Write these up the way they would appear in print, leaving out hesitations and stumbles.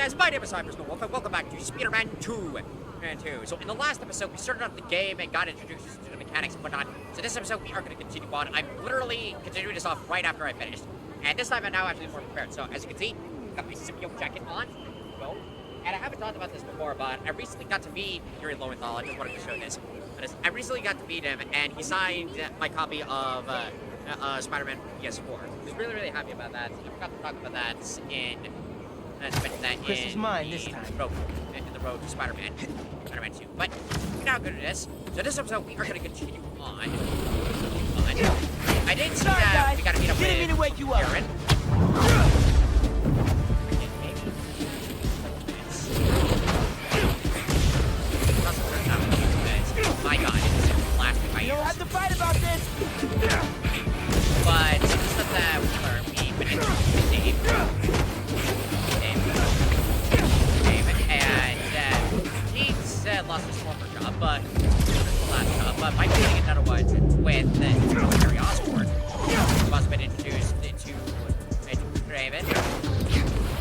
guys, my name is Cypress the Wolf, and welcome back to Spider-Man 2 and 2. So in the last episode, we started off the game and got introduced to the mechanics and whatnot. So this episode, we are going to continue on. I'm literally continuing this off right after I finished. And this time, I'm now actually more prepared. So as you can see, I've got my symbiote jacket on. Go. And I haven't talked about this before, but I recently got to meet Yuri Lowenthal. I just wanted to show this. I recently got to meet him, and he signed my copy of Spider-Man PS4. I was really, really happy about that. I forgot to talk about that in... Chris is mine this time. In the road to Spider-Man 2. But we're now good at this. So this episode, we are going to continue on. I did see that we got to meet up with Didn't mean to wake you up. Karen. My God, it's blasting my ears. You don't have to fight about this. But some stuff that we've been introduced to Dave, and he's lost his former job, but might be getting another one with Harry Osborn, who has been introduced to Kraven.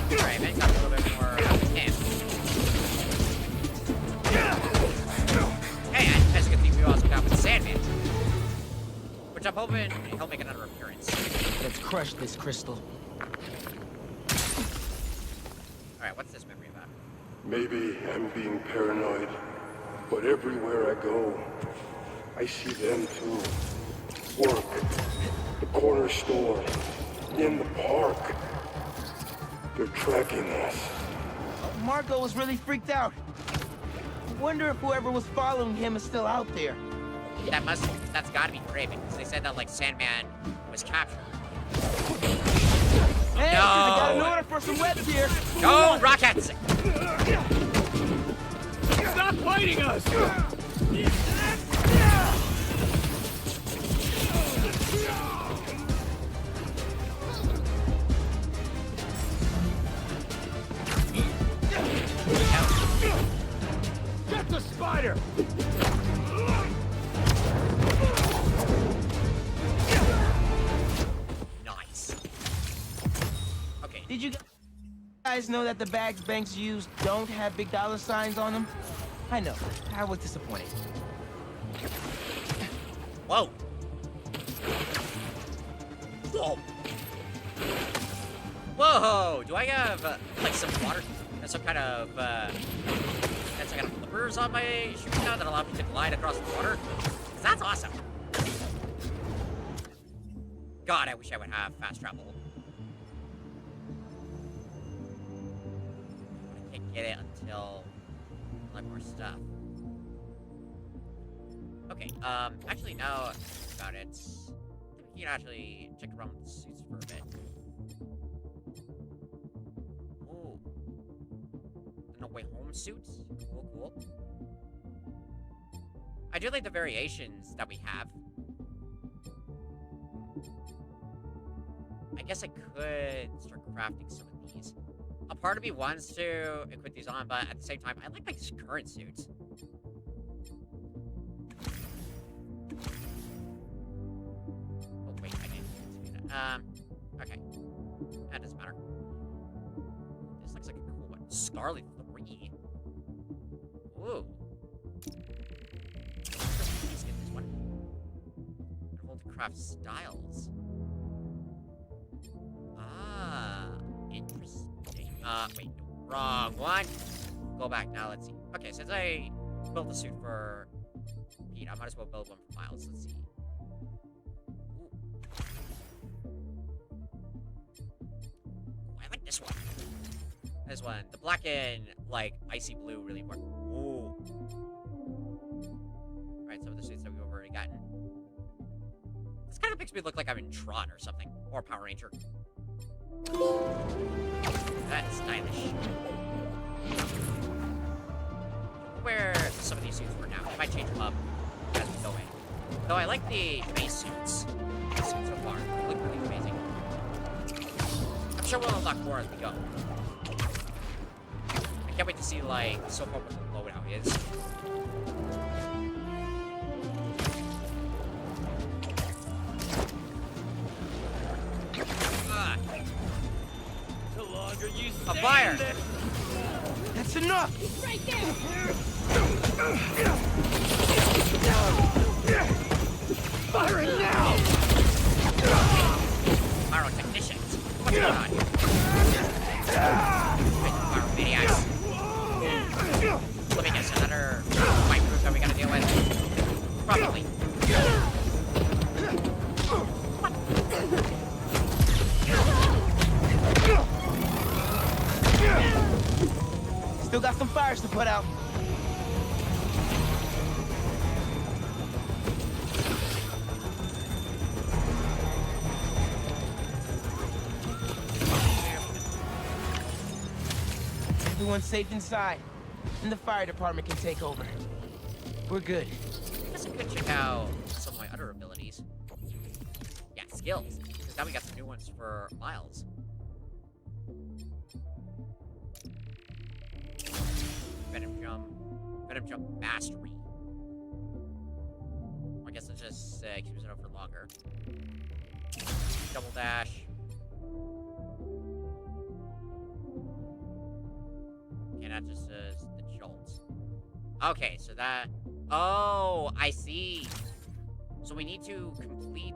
Kraven got a little bit more of him. And as you can see, we also got with Sandman, which I'm hoping he'll make another appearance. Let's crush this crystal. Alright, what's this memory about? Maybe I'm being paranoid, but everywhere I go, I see them too. Work, the corner store, in the park. They're tracking us. Marco was really freaked out. I wonder if whoever was following him is still out there. That's gotta be Kraven, because they said that, like, Sandman was captured. Hey, No! I got an order for some webs here. Go, Rockets! Stop fighting us! Get the spider! Nice. Okay. Did you guys know that the bags banks use don't have big dollar signs on them? I know. I was disappointed. Whoa. Whoa. Whoa. Do I have, like, some water? Some kind of flippers on my shoes now that allow me to glide across the water? 'Cause that's awesome. God, I wish I would have fast travel. I can't get it until I have more stuff. Okay, actually, now I think about it, I think we can actually check around with the suits for a bit. Ooh. The No Way Home suits? Cool. I do like the variations that we have. I guess I could start crafting some of these. A part of me wants to equip these on, but at the same time, I like my current suits. Oh, wait, I didn't do that. Okay. That doesn't matter. This looks like a cool one. Scarlet 3. Ooh. Let's get this one. And hold to craft styles. Interesting. Wait, no, wrong one. Go back now, let's see. Okay, since I built a suit for Pete, I might as well build one for Miles. Let's see. Ooh. Ooh, I like this one. This one. The black and, like, icy blue really work. Ooh. Alright, some of the suits that we've already gotten. This kind of makes me look like I'm in Tron or something. Or Power Ranger. That's stylish. Where some of these suits for now. I might change them up as we go in. Though I like the base suits. The suits so far. They look really amazing. I'm sure we'll unlock more as we go. I can't wait to see, like, so far what the loadout is. The longer you A fire! That's enough! Right there! Fire it now! Pyrotechnicians. What's going on? Pyromaniacs. Let me guess, another white group that we gotta deal with? Probably. Still got some fires to put out. Everyone's safe inside, and the fire department can take over. We're good. I guess I could check out some of my other abilities. Yeah, skills. Because now we got some new ones for Miles. Venom Jump Mastery. I guess it's just keeps it up for longer. Double Dash. Okay, that just says the Jolt. Okay, so that... Oh, I see. So we need to complete...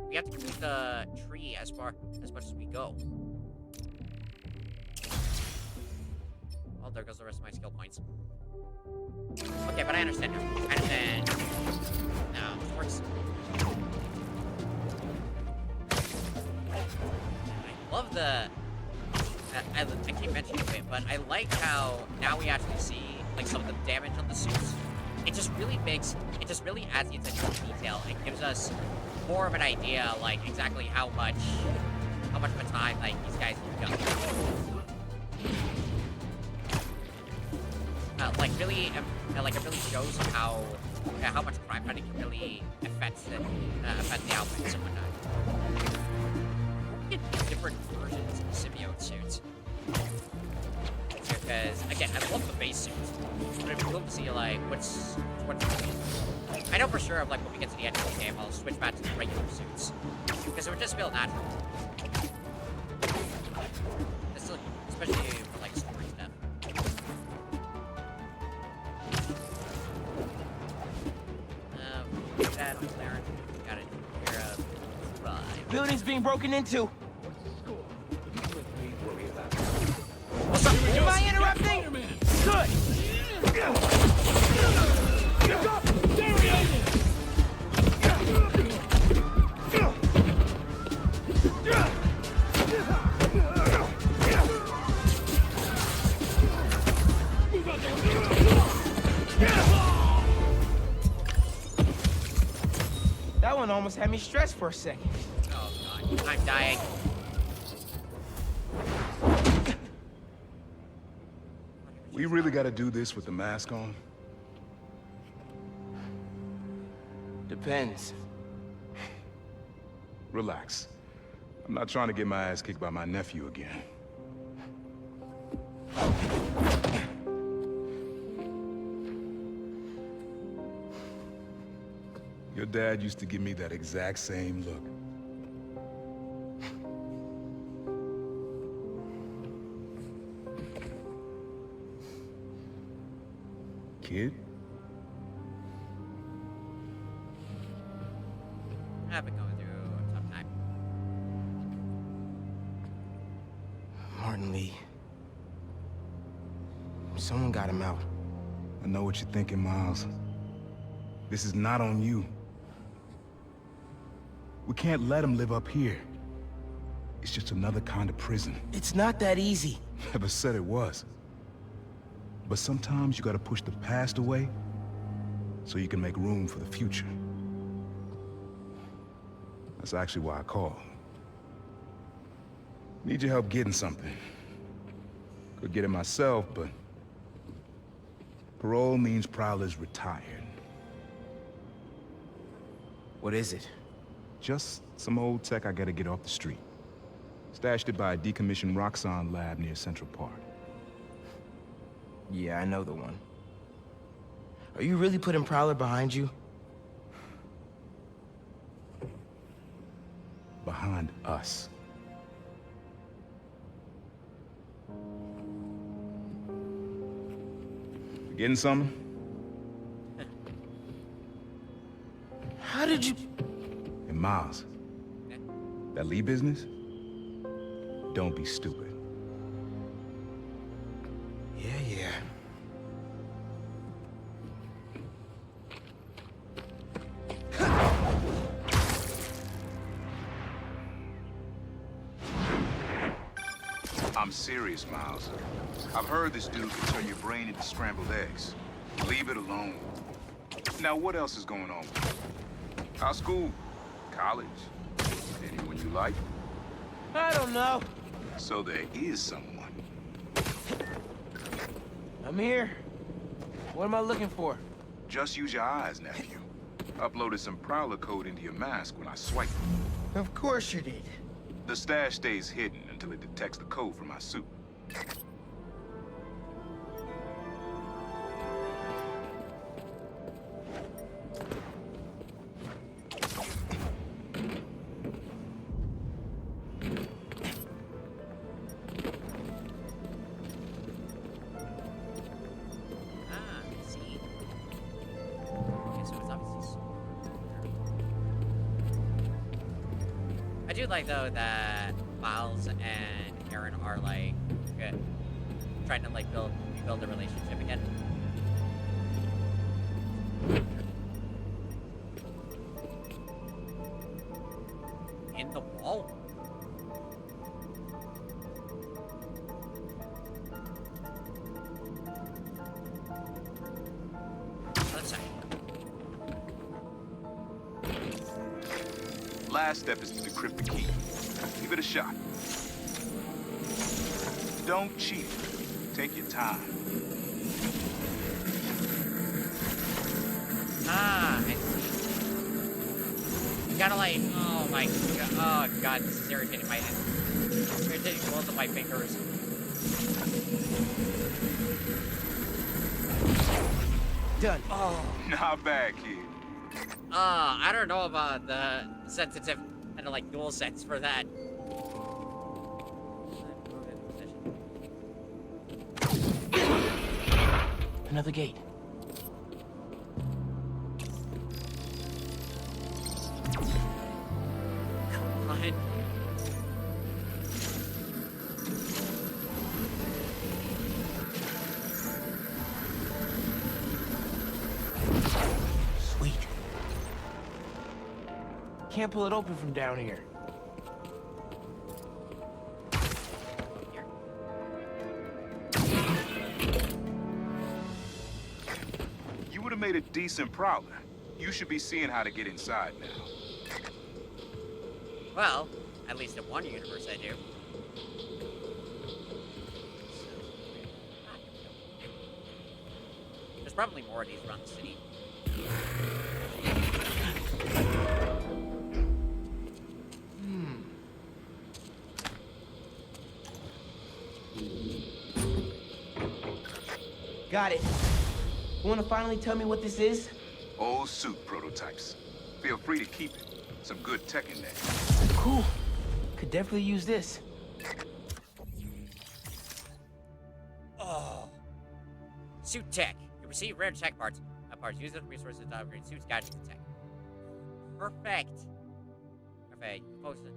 we have to complete the tree as much as we go. Oh, there goes the rest of my skill points. Okay, but I understand now. I understand. Now, this works. I love the... I keep mentioning it, but I like how now we actually see, like, some of the damage on the suits. It just really adds the attention to detail. It gives us more of an idea, like, exactly how much of a time, like, these guys do go. It really shows how much crime fighting can really affect the outfits and whatnot. We get different versions of the symbiote suits. Because again, I love the base suits, but it'd be cool to see like what's I know for sure of like when we get to the end of the game, I'll switch back to the regular suits because it would just feel natural. Especially for like story stuff. That McLaren got it take care of. Right. Building's being broken into. What's up? Am I interrupting? Good. There he is! That one almost had me stressed for a second. Oh god, I'm dying. We really gotta do this with the mask on? Depends. Relax. I'm not trying to get my ass kicked by my nephew again. Your dad used to give me that exact same look. Kid? I've been going through a tough time. Martin Lee. Someone got him out. I know what you're thinking, Miles. This is not on you. We can't let him live up here. It's just another kind of prison. It's not that easy. Never said it was. But sometimes you gotta push the past away so you can make room for the future. That's actually why I called. Need your help getting something. Could get it myself, but parole means Prowler's retired. What is it? Just some old tech I gotta get off the street. Stashed it by a decommissioned Roxxon lab near Central Park. Yeah, I know the one. Are you really putting Prowler behind you? Behind us. Getting some? How did you... And Miles, that Lee business? Don't be stupid. Yeah. I'm serious, Miles. I've heard this dude can turn your brain into scrambled eggs. Leave it alone. Now, what else is going on? How's school? College? Anyone you like? I don't know. So there is someone. I'm here. What am I looking for? Just use your eyes, nephew. Uploaded some Prowler code into your mask when I swiped. Of course you did. The stash stays hidden until it detects the code from my suit. See. Okay, so it's obviously. I do like though that Miles and Aaron are like good, trying to like rebuild a relationship again. In the wall. Let's see. Last step is to decrypt the key. Give it a shot. Don't cheat. Take your time. Ah, I see. You gotta like, oh my god, oh god, this is irritating my head. Irritating both of my fingers. Done. Oh. Not bad, kid. I don't know about the sensitive and like dual sense for that. Another gate. Come on. Sweet. Can't pull it open from down here. Here. You would have made a decent Prowler. You should be seeing how to get inside now. Well, at least in one universe I do. There's probably more of these around the city. Got it. Want to finally tell me what this is? Old suit prototypes. Feel free to keep it. Some good tech in there. Cool. Could definitely use this. Oh. Suit tech. You receive rare tech parts. Use the resources to upgrade suits, gadgets, and tech. Perfect. Perfect. Post it.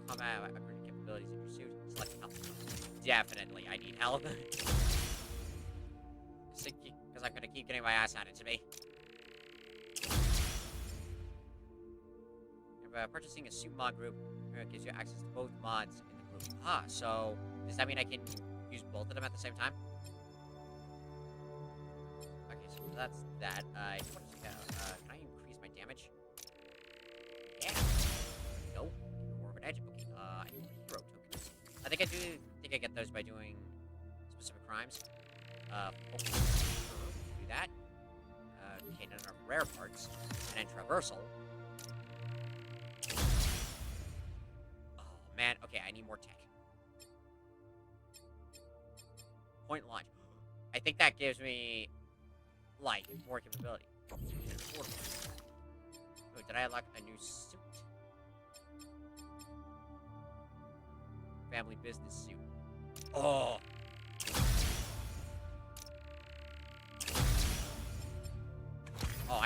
Combat upgraded capabilities in your suit. Select health. Definitely, I need health. Because I'm gonna keep getting my ass handed to me. Purchasing a suit mod group gives you access to both mods in the group. Ah, so does that mean I can use both of them at the same time? Okay, so that's that. I just want to check out, can I increase my damage? Yeah. No. More of an edge. Okay, I need hero tokens. I think I I get those by doing specific crimes. Focus. Do that. Okay, none of rare parts. And then traversal. Oh, man. Okay, I need more tech. Point launch. I think that gives me, like, more capability. Oh, did I unlock a new suit? Family business suit. Oh.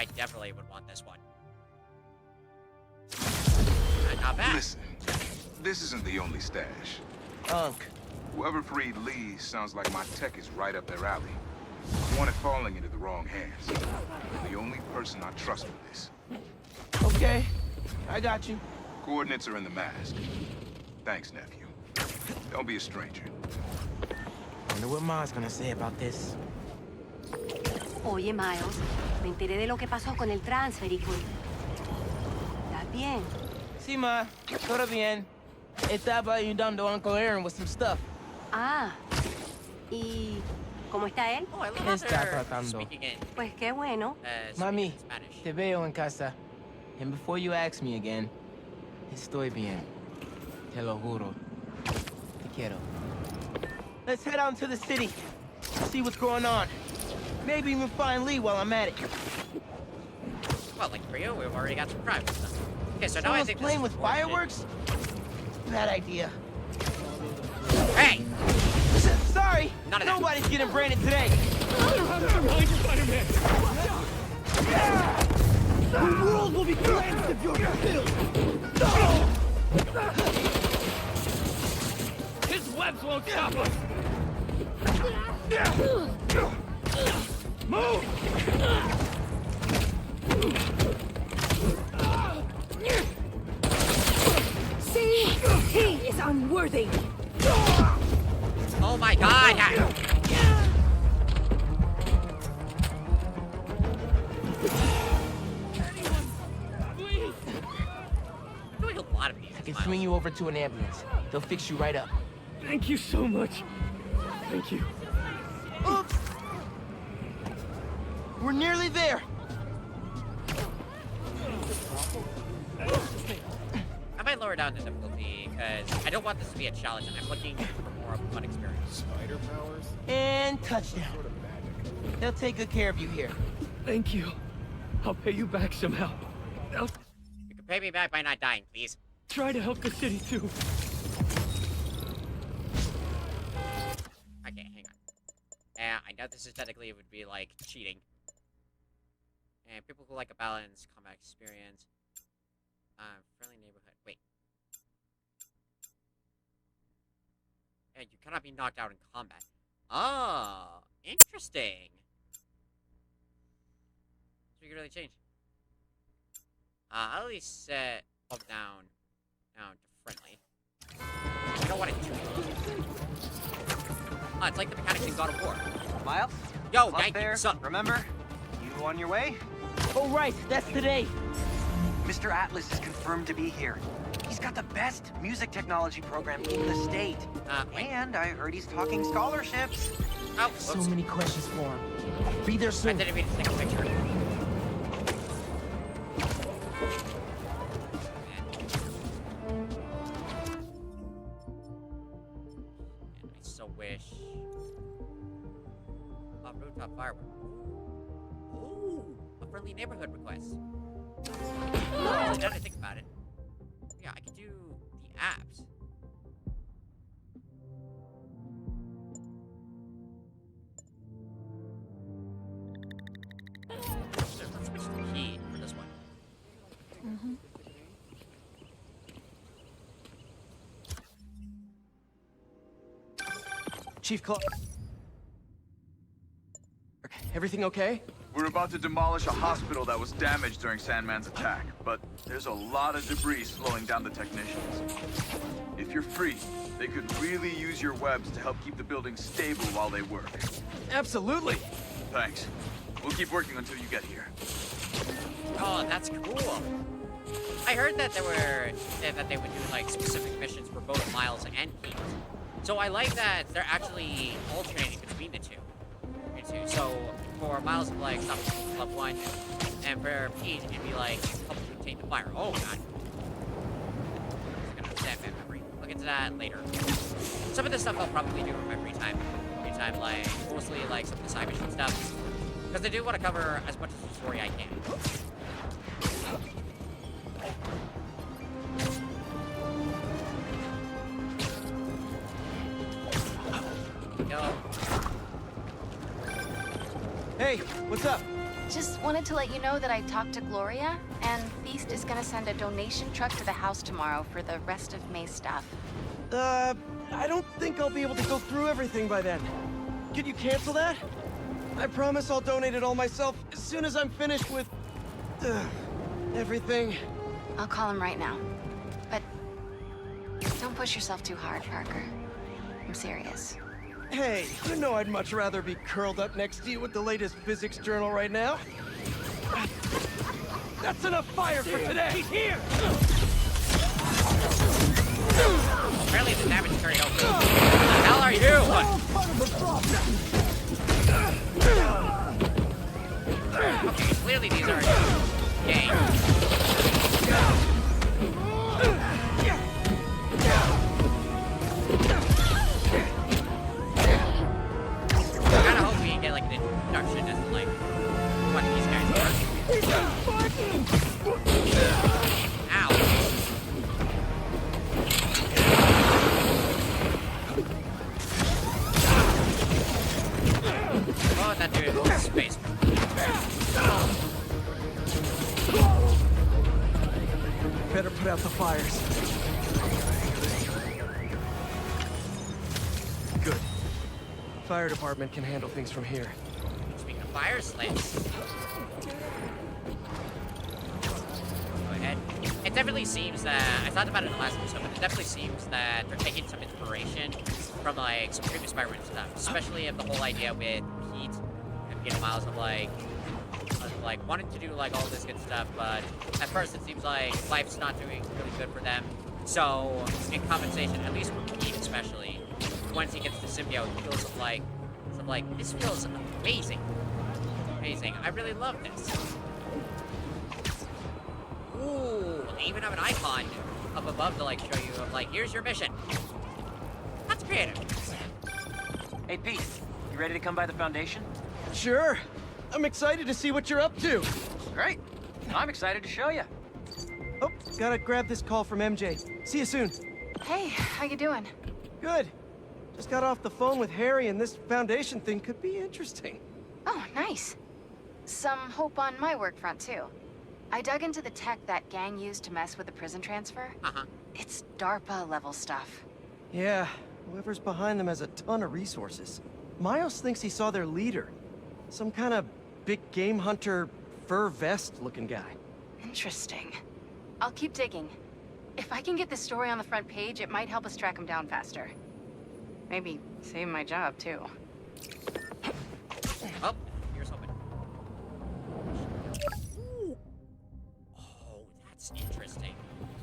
I definitely would want this one. Not bad. Listen, this isn't the only stash. Unk. Whoever freed Lee sounds like my tech is right up their alley. I want it falling into the wrong hands. You're the only person I trust with this. Okay, I got you. Coordinates are in the mask. Thanks, nephew. Don't be a stranger. Wonder what Ma's gonna say about this. Oye, Miles, me enteré de lo que pasó con el transfer y con... ¿Estás bien? Sí, Ma. Todo bien. Estaba ayudando a Uncle Aaron with some stuff. Ah, ¿y cómo está él? Oh, I love how Está they're tratando. speaking in Pues qué bueno. Mami, in Spanish. te veo en casa. And before you ask me again, estoy bien. Te lo juro. Te quiero. Let's head out to the city. See what's going on. Maybe even find Lee while I'm at it. Well, like for you, we've already got some crime stuff. Okay, so now I Someone's think playing this with is bullshit. fireworks? Bad idea. Hey! Sorry, None of that. nobody's getting branded today. Behind you, Spider-Man! The world will be cleansed if you're killed! His webs won't stop us! Move! See? He is unworthy. Oh my god! Please! Doing a lot of these. I can swing you over to an ambulance. They'll fix you right up. Thank you so much. Thank you. Oops! We're nearly there. I might lower down the difficulty because I don't want this to be a challenge and I'm looking for more of a fun experience. Spider powers? And touchdown. Sort of magic. They'll take good care of you here. Thank you. I'll pay you back somehow. I'll You can pay me back by not dying, please. try to help the city too. Okay, hang on. Yeah, I know this is technically it would be like cheating. And people who like a balanced combat experience. Friendly neighborhood. Wait. And you cannot be knocked out in combat. Oh, interesting. So you can really change. I'll at least set up down to friendly. I don't want it too. It's like the mechanics in God of War. Miles? Yo, Up Yankee, there, what's up? remember? You on your way? Oh, right, that's today. Mr. Atlas is confirmed to be here. He's got the best music technology program in the state. Wait. And I heard he's talking scholarships. Oh, So whoops. many questions for him. Be there I soon. didn't mean to take a picture. And I so wish. Rooftop firework. Ooh, a friendly neighborhood request. Now that I think about it, yeah, I could do the apps. So let's switch the key for this one. Chief Clark. Everything okay? We're about to demolish a hospital that was damaged during Sandman's attack, but there's a lot of debris slowing down the technicians. If you're free, they could really use your webs to help keep the building stable while they work. Absolutely. Thanks. We'll keep working until you get here. Oh, that's cool. I heard that they would do like specific missions for both Miles and Pete. So I like that they're actually alternating between the two. So for Miles, it'd be like stop level 1, and for Pete, it'd be like help to contain the fire. Oh god. Just gonna understand my memory. I'll get to that later. Some of this stuff I'll probably do in my free time. Like mostly like some of the side mission stuff. Because I do want to cover as much of the story I can. Go. Hey, what's up? Just wanted to let you know that I talked to Gloria, and Feast is gonna send a donation truck to the house tomorrow for the rest of May's stuff. I don't think I'll be able to go through everything by then. Could you cancel that? I promise I'll donate it all myself as soon as I'm finished with... everything. I'll call him right now. But don't push yourself too hard, Parker. I'm serious. Hey, you know I'd much rather be curled up next to you with the latest physics journal right now. That's enough fire for today! He's here! Apparently the damage carried over. What the hell are you? Okay, clearly these are games. I kinda hope we can get like an introduction as to like what these guys are. Ow. Oh, that dude is space. Better put out the fires. Good. Fire department can handle things from here. Speaking of fire slits. Go ahead. It definitely seems that, I thought about it in the last episode, but it definitely seems that they're taking some inspiration from like some previous Spider-Man stuff. Especially of the whole idea with Pete and Peter Miles of like wanting to do like all this good stuff, but at first it seems like life's not doing really good for them. So in compensation, at least for Pete especially, once he gets the symbiote, he feels like this feels amazing. Amazing. I really love this. Ooh, they even have an icon up above to like show you of like, here's your mission. That's creative. Hey, Pete, you ready to come by the Foundation? Sure. I'm excited to see what you're up to. Great. I'm excited to show you. Oh, gotta grab this call from MJ. See you soon. Hey, how you doing? Good. Just got off the phone with Harry, and this Foundation thing could be interesting. Oh, nice. Some hope on my work front, too. I dug into the tech that gang used to mess with the prison transfer. Uh-huh. It's DARPA-level stuff. Yeah, whoever's behind them has a ton of resources. Miles thinks he saw their leader. Some kind of big game hunter, fur vest-looking guy. Interesting. I'll keep digging. If I can get this story on the front page, it might help us track him down faster. Maybe save my job, too. Oh, here's hoping. Oh, that's interesting.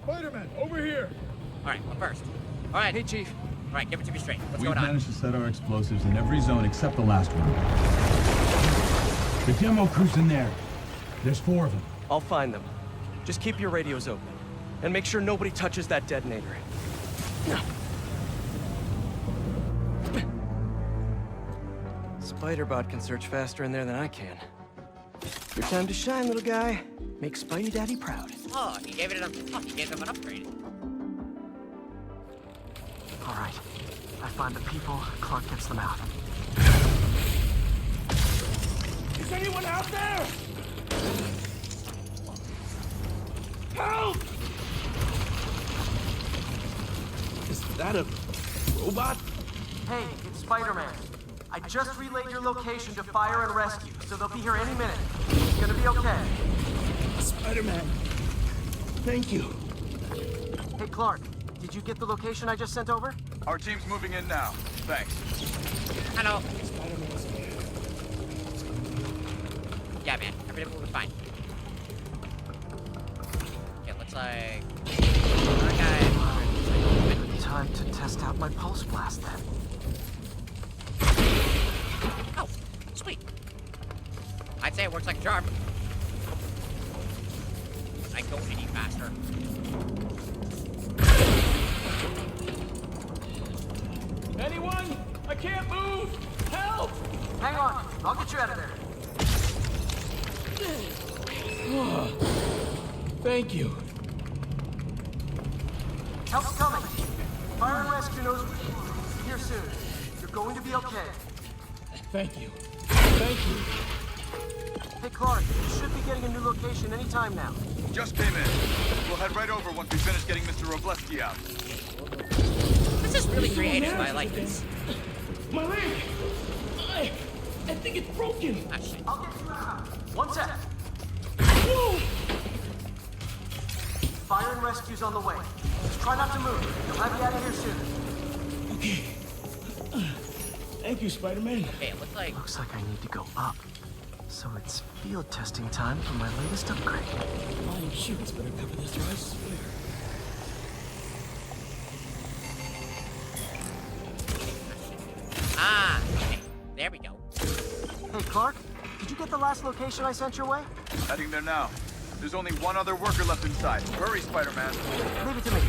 Spider-Man, over here! Alright, but first. Alright. Hey, Chief. Alright, give it to me straight. What's We've going on? managed to set our explosives in every zone except the last one. The demo crew's in there. There's 4 of them. I'll find them. Just keep your radios open. And make sure nobody touches that detonator. Spider-Bot can search faster in there than I can. Your time to shine, little guy. Make Spidey Daddy proud. Oh, he gave it an he gave them an upgrade. All right. I find the people, Clark gets them out. Is anyone out there? Help! Is that a robot? Hey, it's Spider-Man. I just relayed your location to fire and rescue, so they'll be here any minute. It's gonna be okay. Spider-Man. Thank you. Hey, Clark, did you get the location I just sent over? Our team's moving in now. Thanks. Hello. Yeah, man. Everything will be fine. Okay, looks like... Okay. Time to test out my pulse blast, then. Oh, sweet. I'd say it works like a charm. I go any faster. Anyone? I can't move! Help! Hang on, I'll get you out of there. Thank you. Help's coming. Fire and rescue knows what to do. Here soon. You're going to be okay. Thank you. Thank you. Hey, Clark, you should be getting a new location anytime now. Just came in. We'll head right over once we finish getting Mr. Robleski out. This is really creative. I like this. My leg! I think it's broken. Ah, shit. I'll get you out. One sec. Whoa! Fire and rescue's on the way. Just try not to move. You'll have you out of here soon. Okay. Thank you, Spider-Man. Okay, it looks like... Looks like I need to go up. So it's field testing time for my latest upgrade. Flying shoots better cover this, or I swear. Ah, okay. There we go. Hey, Clark, did you get the last location I sent your way? Heading there now. There's only one other worker left inside. Hurry, Spider-Man. Leave it to me.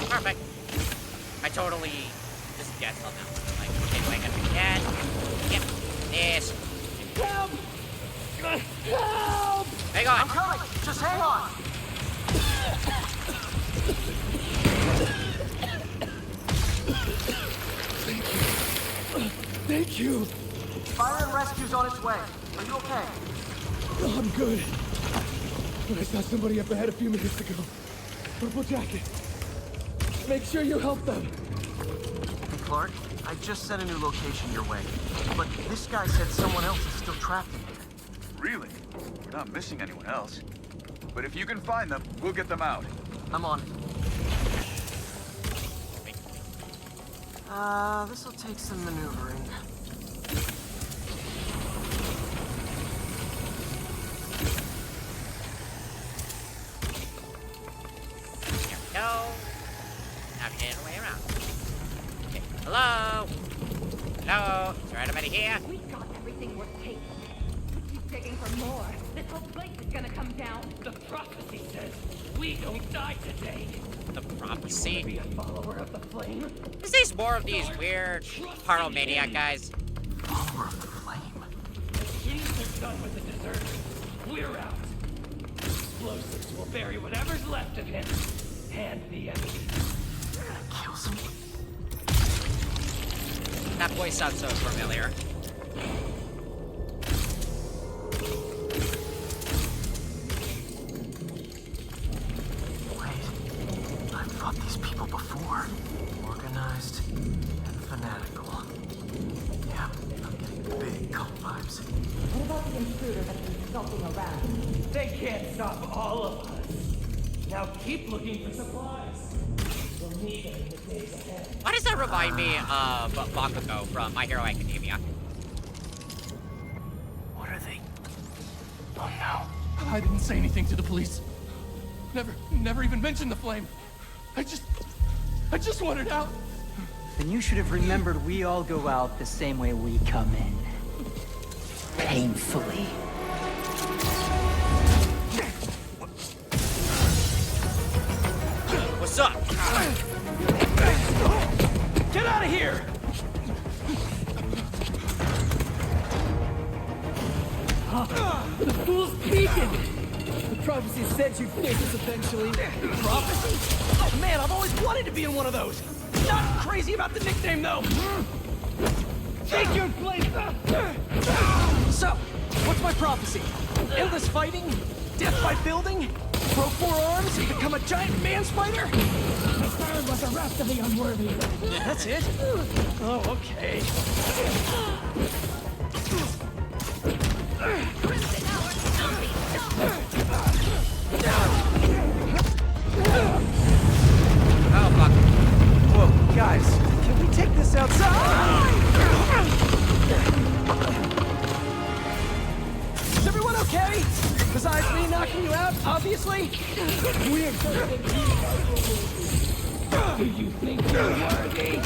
Perfect. I totally just guessed on that one. Like, okay, do I get the cat? Yep. This. Help! Help! Hang on. I'm coming. Just hang on. Thank you. Fire and rescue's on its way. Are you okay? Oh, I'm good. But I saw somebody up ahead a few minutes ago. Purple jacket. Make sure you help them. Hey, Clark, I just sent a new location your way. But this guy said someone else is still trapped in here. Really? We're not missing anyone else. But if you can find them, we'll get them out. I'm on it. This'll take some maneuvering. There we go. Navigate our way around. Okay. Hello? Hello? Is there anybody here? We got everything worth taking. We keep digging for more. This whole place is gonna come down. The prophecy says we don't die today. The prophecy? Be a follower of the flame. Is this more of these weird pyromaniac guys? Follower of the flame. As soon as they're done with the dessert, we're out. Explosives will bury whatever's left of him. And the evidence. Kills him. That voice sounds so familiar. Wait. I've fought these people before. Organized and fanatical. Yeah, I'm getting big cult vibes. What about the intruder that's been skulking around? They can't stop all of us. Now keep looking for supplies. We'll need them in the days ahead. Why does that remind me of Bakugo from My Hero Academia? What are they? Oh no. I didn't say anything to the police. Never even mentioned the flame. I just wanted out. Then you should have remembered we all go out the same way we come in. Painfully. What's up? Get out of here! The fool's beacon! The prophecy said you'd face us eventually. Prophecy? Oh man, I've always wanted to be in one of those! Not crazy about the nickname though! Take your place! So, what's my prophecy? Endless fighting? Death by building? Grow 4 arms and become a giant man spider? Return was the rest of the unworthy. That's it? Oh, okay. Oh, fuck. Whoa, guys, can we take this outside? Is everyone okay? Besides me knocking you out, obviously? We are Do you think you're worthy?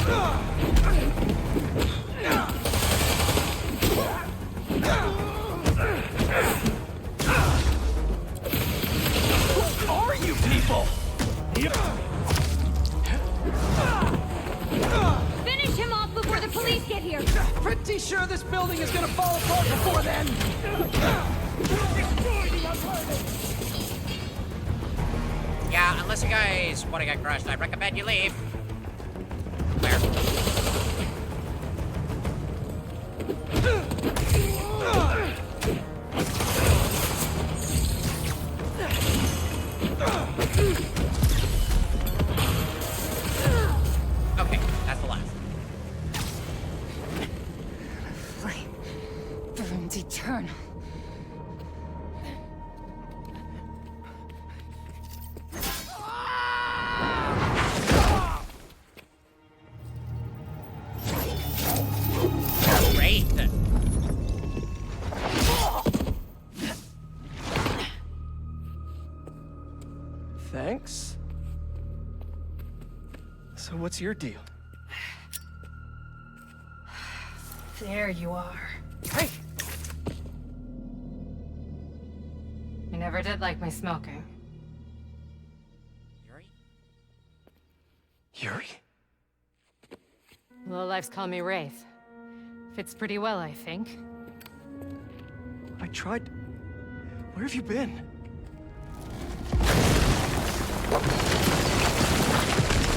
Who are you people? Finish him off before the police get here! Pretty sure this building is gonna fall apart before then. Yeah, unless you guys want to get crushed, I recommend you leave. Where? Okay, that's the last. Flame burns eternal. Great. Thanks. So what's your deal? There you are. Hey! You never did like my smoking. Yuri? Yuri? Lowlifes call me Wraith. Fits pretty well, I think. I tried... Where have you been?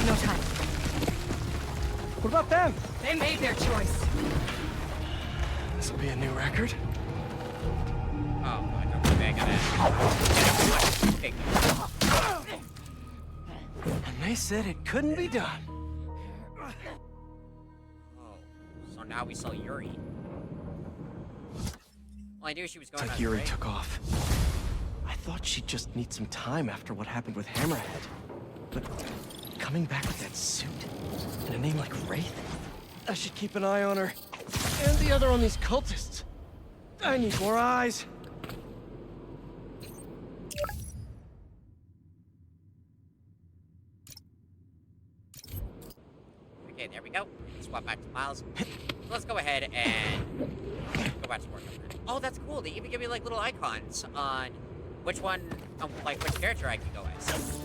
No time. What about them? They made their choice. This'll be a new record. Oh, I don't think I gotta... Okay. And they said it couldn't be done. Oh, so now we saw Yuri. Well, I knew she was going It's like on Yuri straight. took off. I thought she'd just need some time after what happened with Hammerhead. But coming back with that suit and a name like Wraith? I should keep an eye on her. And the other on these cultists. I need more eyes. Okay, there we go. Swap back to Miles. Let's go ahead and go back to work. Oh, that's cool. They even give me like little icons on which one, like which character I can go as.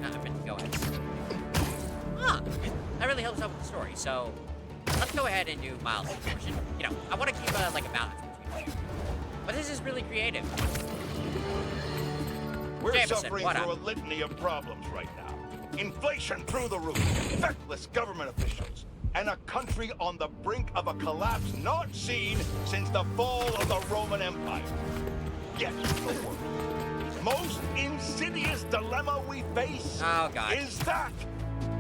I meant to go as. Huh. That really helps out with the story. So let's go ahead and do Miles' portion. You know, I want to keep like a balance between the two. But this is really creative. We're Jameson, suffering what through up? a litany of problems right now. Inflation through the roof, feckless government officials, and a country on the brink of a collapse not seen since the fall of the Roman Empire. Yet the worst, most insidious dilemma we face is that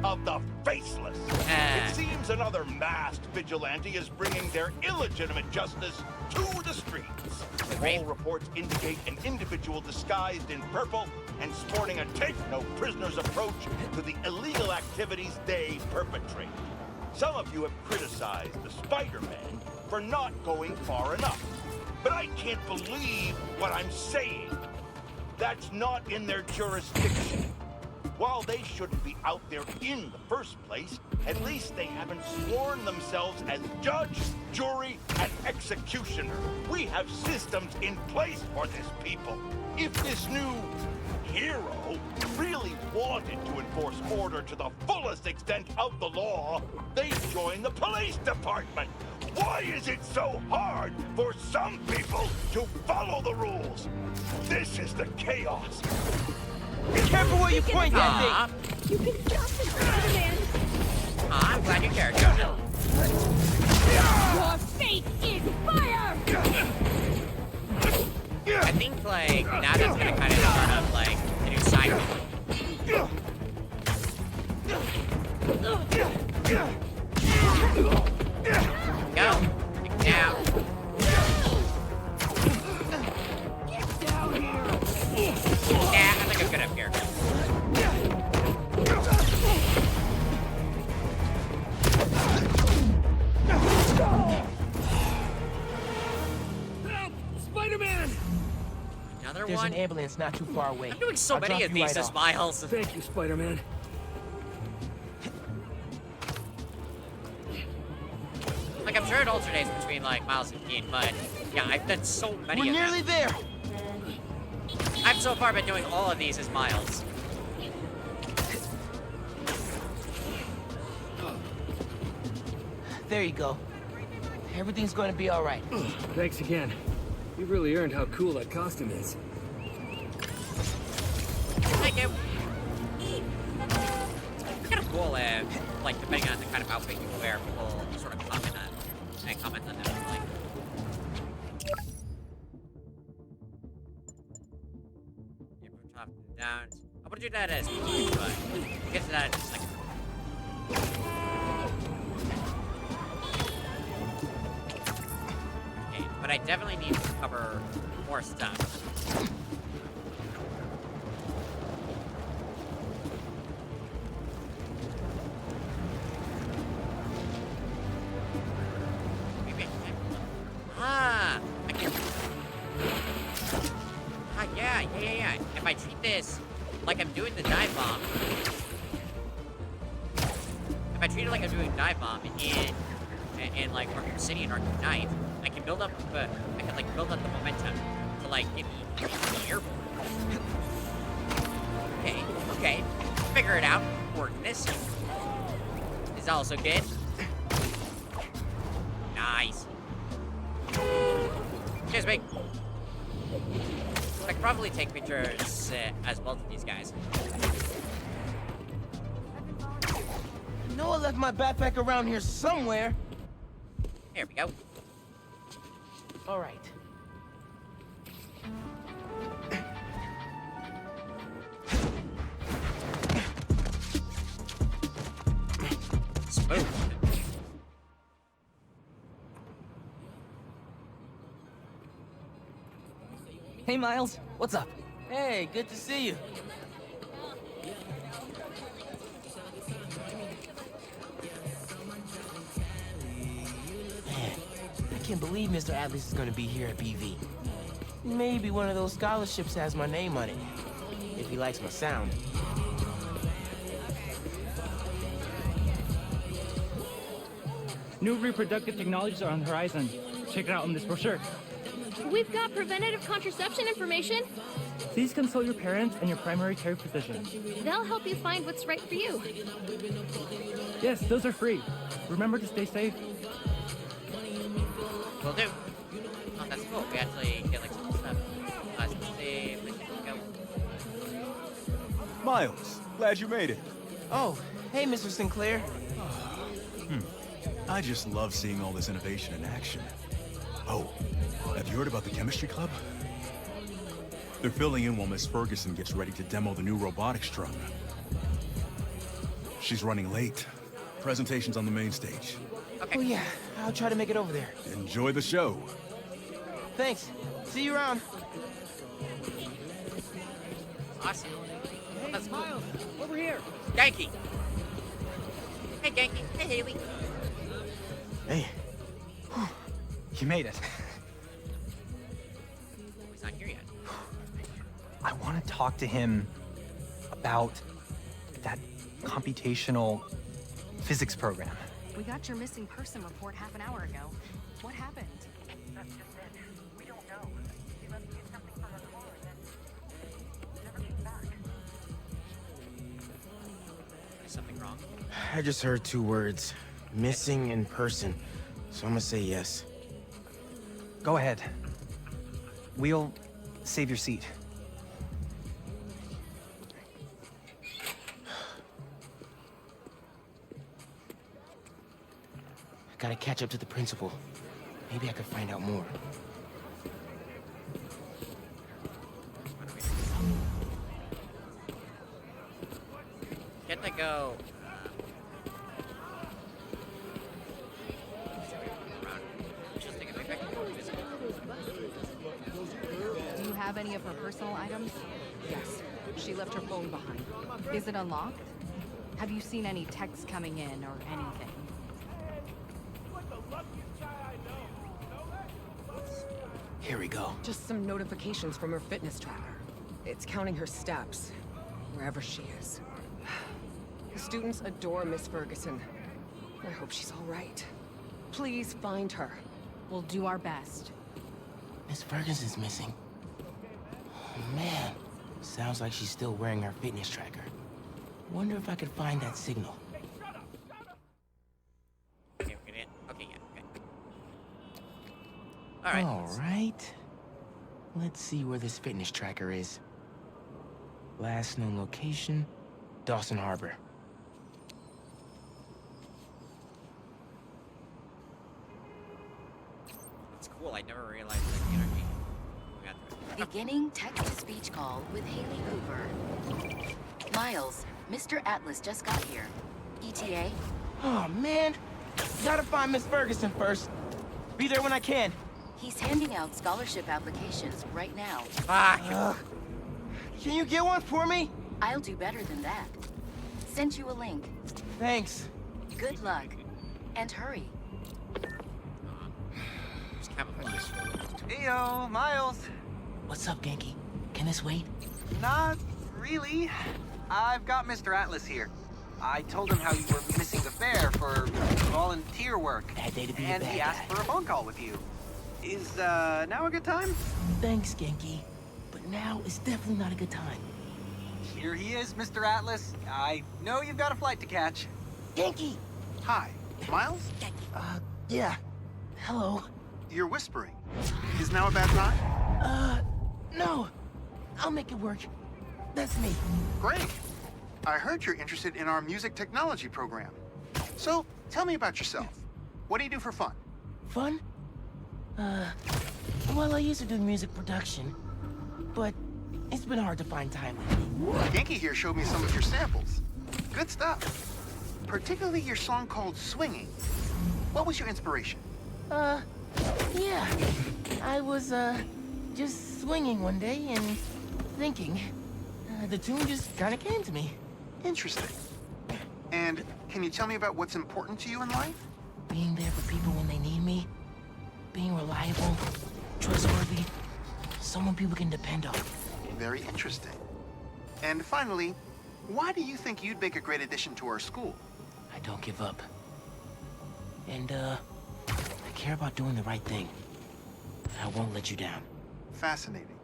of the faceless. It seems another masked vigilante is bringing their illegitimate justice to the streets. All reports indicate an individual disguised in purple and sporting a take-no-prisoners approach to the illegal activities they perpetrate. Some of you have criticized the Spider-Men for not going far enough. But I can't believe what I'm saying. That's not in their jurisdiction. While they shouldn't be out there in the first place, at least they haven't sworn themselves as judge, jury, and executioner. We have systems in place for this people. If this new hero really wanted to enforce order to the fullest extent of the law, they'd join the police department. Why is it so hard for some people to follow the rules? This is the chaos. Be careful where you point that thing! You can stop the Spider-Man! I'm glad you cared, Jojo. Your fate is fire! I think, like, now that's gonna kind of start up, like, the new cycle. Go. Take it down. Get down here! Nah, I think I'm good up here. Help! Spider-Man! Another There's one? an ambulance not too far away. I'm doing so I'll many drop of you these right as off. Miles. Thank you, Spider-Man. Like, I'm sure it alternates between, like, Miles and Keen, but, yeah, I've done so many We're of nearly them. there! I've so far been doing all of these as Miles. There you go. Everything's going to be all right. Thanks again. You really earned how cool that costume is. Thank you. It's kind of cool, like, depending on the kind of outfit you wear, people sort of comment on that. Like, yeah, from top and down. I'm gonna do that as but we'll get to that in a second. Okay, but I definitely need to cover more stuff. Yeah. If I treat this like I'm doing the dive bomb, and like Arkham City and Arkham Knight, I can build up the momentum to like get me airborne. Okay, figure it out. Coordinates is also good. Nice. Cheers, mate. I could probably take pictures as well to these guys. Noah left my backpack around here somewhere. Here we go. All right. Smooth. Hey, Miles. What's up? Hey, good to see you. Man, I can't believe Mr. Atlas is gonna be here at BV. Maybe one of those scholarships has my name on it, if he likes my sound. New reproductive technologies are on the horizon. Check it out in this brochure. We've got preventative contraception information. Please consult your parents and your primary care physician. They'll help you find what's right for you. Yes, those are free. Remember to stay safe. Will do. Oh, that's cool. We actually get like some stuff. Let's see if we can go. Miles, glad you made it. Oh, hey, Mr. Sinclair. I just love seeing all this innovation in action. Oh, have you heard about the chemistry club? They're filling in while Miss Ferguson gets ready to demo the new robotics truck. She's running late. Presentation's on the main stage. Okay. Oh yeah, I'll try to make it over there. Enjoy the show. Thanks. See you around. Awesome. Hey, that's cool. Miles, over here. Genki. Hey, Genki. Hey, Haley. Hey. You made it. He's not here yet. I want to talk to him about that computational physics program. We got your missing person report half an hour ago. What happened? That's just it. We don't know. He left me something from her car and then never came back. Is something wrong? I just heard 2 words. Missing in person. So I'm gonna say yes. Go ahead. We'll save your seat. I gotta catch up to the principal. Maybe I could find out more. Get to go. Do you have any of her personal items? Yes. She left her phone behind. Is it unlocked? Have you seen any texts coming in or anything? Here we go. Just some notifications from her fitness tracker. It's counting her steps, wherever she is. The students adore Miss Ferguson. I hope she's all right. Please find her. We'll do our best. Miss Ferguson's missing. Oh, man. Sounds like she's still wearing her fitness tracker. Wonder if I could find that signal. Okay, we're gonna. Okay, yeah, okay. All right. Let's see where this fitness tracker is. Last known location, Dawson Harbor. I never realized that the energy. We got through it. Beginning text-to-speech call with Haley Hoover. Miles, Mr. Atlas just got here. ETA? Oh, man. Gotta find Miss Ferguson first. Be there when I can. He's handing out scholarship applications right now. Can you get one for me? I'll do better than that. Sent you a link. Thanks. Good luck. And hurry. Heyo, Miles. What's up, Genki? Can this wait? Not really. I've got Mr. Atlas here. I told him how you were missing the fair for volunteer work. Bad day to be and a bad he asked guy. for a phone call with you. Is now a good time? Thanks, Genki. But now is definitely not a good time. Here he is, Mr. Atlas. I know you've got a flight to catch. Genki! Hi, Miles? Yeah. Hello. You're whispering. Is now a bad time? No. I'll make it work. That's me. Great. I heard you're interested in our music technology program. So, tell me about yourself. What do you do for fun? Fun? Well, I used to do music production, but it's been hard to find time lately. Genki here showed me some of your samples. Good stuff. Particularly your song called Swinging. What was your inspiration? Yeah. I was, just swinging one day and thinking. The tune just kind of came to me. Interesting. And can you tell me about what's important to you in life? Being there for people when they need me. Being reliable, trustworthy, someone people can depend on. Very interesting. And finally, why do you think you'd make a great addition to our school? I don't give up. And, I care about doing the right thing. I won't let you down. Fascinating.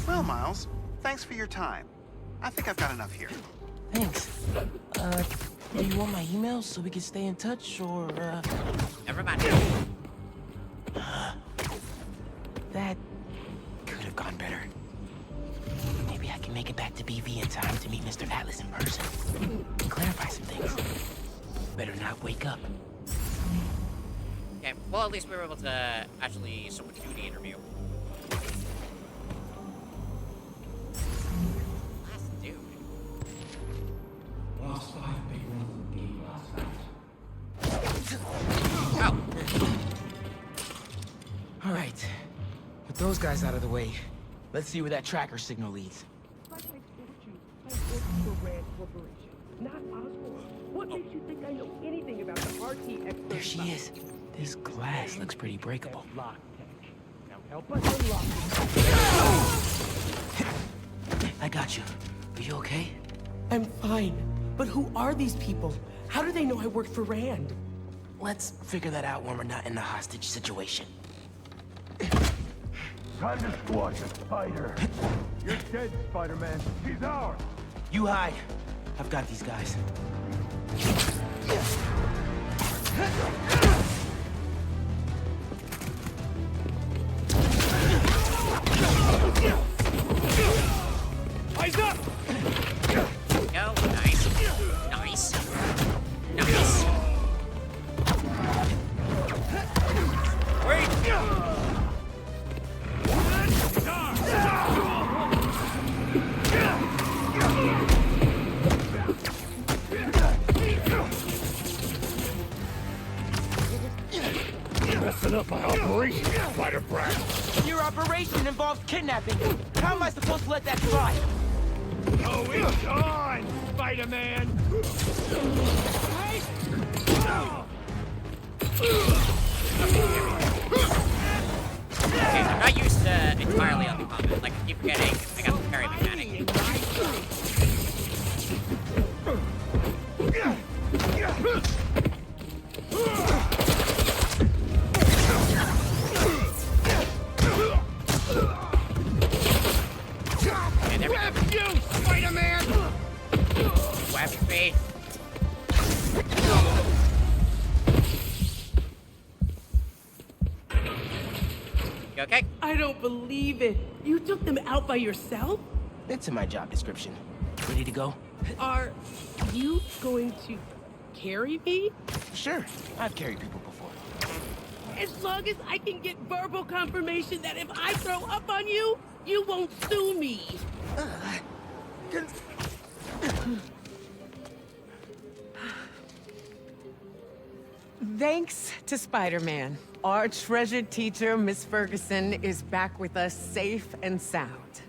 Well, Miles, thanks for your time. I think I've got enough here. Thanks. Do you want my email so we can stay in touch, or, Never mind. That could have gone better. Maybe I can make it back to BV in time to meet Mr. Atlas in person. Clarify some things. Better not wake up. Okay, well, at least we were able to actually somewhat do the interview. Last dude. Lost 5 big ones indeed last night. Oh. All right. With those guys out of the way, let's see where that tracker signal leads. Not Osborne. What makes you think I know anything about the RT expert? There she is. This glass looks pretty breakable. Now help us unlock it. I got you. Are you okay? I'm fine. But who are these people? How do they know I work for Rand? Let's figure that out when we're not in the hostage situation. Time to squash a spider. You're dead, Spider-Man. She's ours. You hide. I've got these guys. Eyes up! Go. Nice. Nice. Nice. Wait. Messing up my operation, Spider Brat. Your operation involves kidnapping. How am I supposed to let that slide? Oh, it's on, Spider-Man! Okay, I'm not used to entirely on the combat. Like, I keep forgetting I got the parry mechanic. And there we go. You, Spider-Man! Web me. You okay? I don't believe it. You took them out by yourself? It's in my job description. Ready to go? Are you going to carry me? Sure. I've carried people before. As long as I can get verbal confirmation that if I throw up on you, you won't sue me. Thanks to Spider-Man, our treasured teacher, Miss Ferguson, is back with us safe and sound.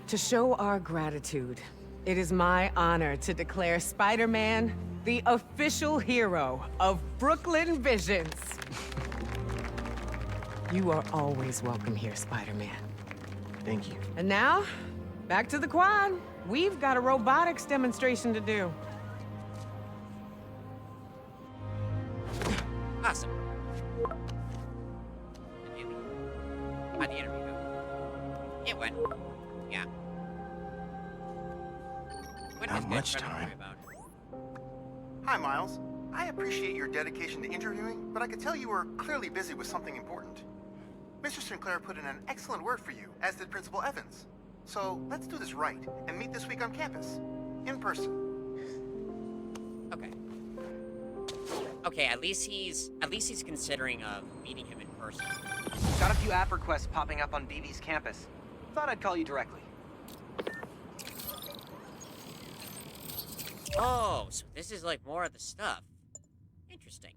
To show our gratitude, it is my honor to declare Spider-Man the official hero of Brooklyn Visions. You are always welcome here, Spider-Man. Thank you. And now, back to the quad. We've got a robotics demonstration to do. Awesome. How'd the interview go? It went. Yeah. Not much time. Hi, Miles. I appreciate your dedication to interviewing, but I could tell you were clearly busy with something important. Mr. Sinclair put in an excellent word for you, as did Principal Evans. So let's do this right and meet this week on campus, in person. Okay. Okay, at least he's considering meeting him in person. Got a few app requests popping up on BB's campus. Thought I'd call you directly. Oh, so this is like more of the stuff. Interesting.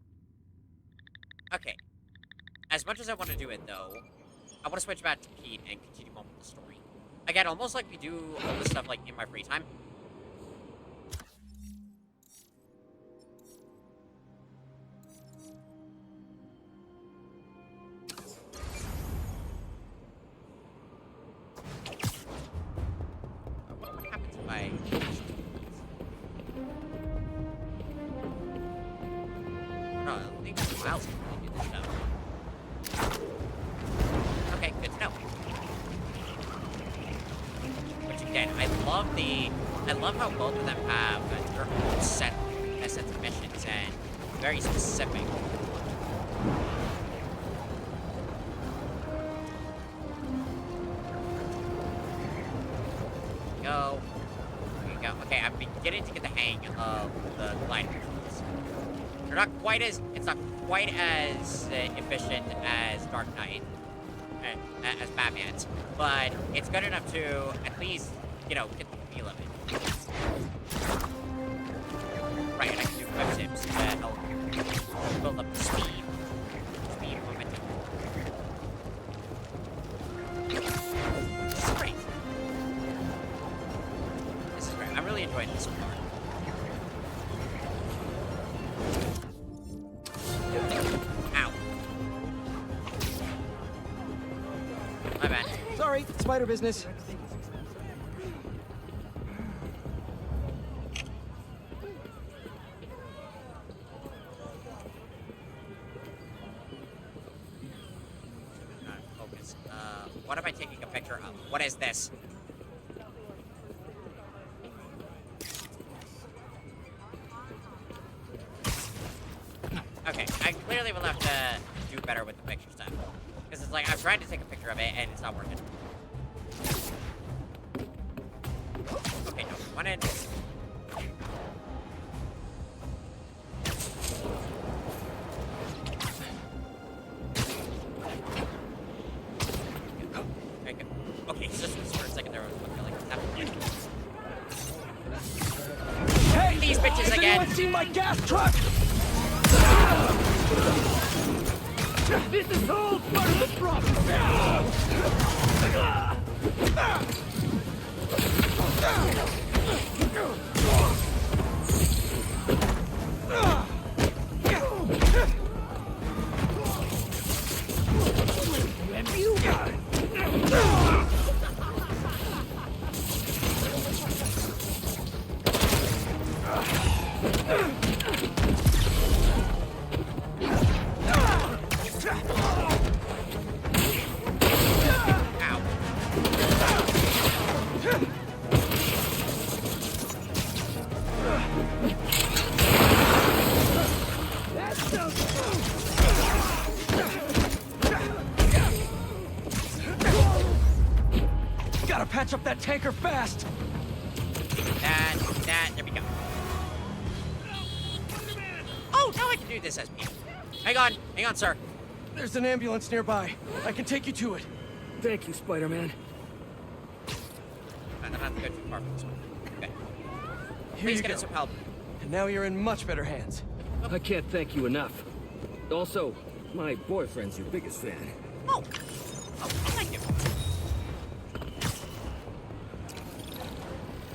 Okay. As much as I want to do it, though, I want to switch back to Pete and continue on with the story. Again, almost like we do all this stuff like in my free time. What happens if I... No, I don't think Miles can really do this stuff. Okay, good to know. Which again, I love how both of them have their own set of missions and very specific. Go. There you go. Okay, I'm beginning to get the hang of the glide controls. They're not quite as efficient as Dark Knight, as Batman's, but it's good enough to at least, you know, get the feel of it. Right, and I can do quick tips to help build up the speed momentum. This is great. This is great. I'm really enjoying this so far. My bad. Sorry, spider business. Focus. What am I taking a picture of? What is this? Okay, I clearly will have to do better with the picture stuff. Because it's like, I've tried to take a picture of it, and it's not working. Okay, no, one end. Very good. Okay, so just for a second there was looking like it's happening. Hey! These bitches has again! Anyone seen my gas truck? This is all part of the problem. Have you got it? Gotta patch up that tanker fast. There we go. Oh, now I can do this as me. Hang on, sir. There's an ambulance nearby. I can take you to it. Thank you, Spider-Man. I don't have to go too far from this one. Okay. Here Please you get go. us some help. And now you're in much better hands. I can't thank you enough. Also, my boyfriend's your biggest fan. Oh, thank you.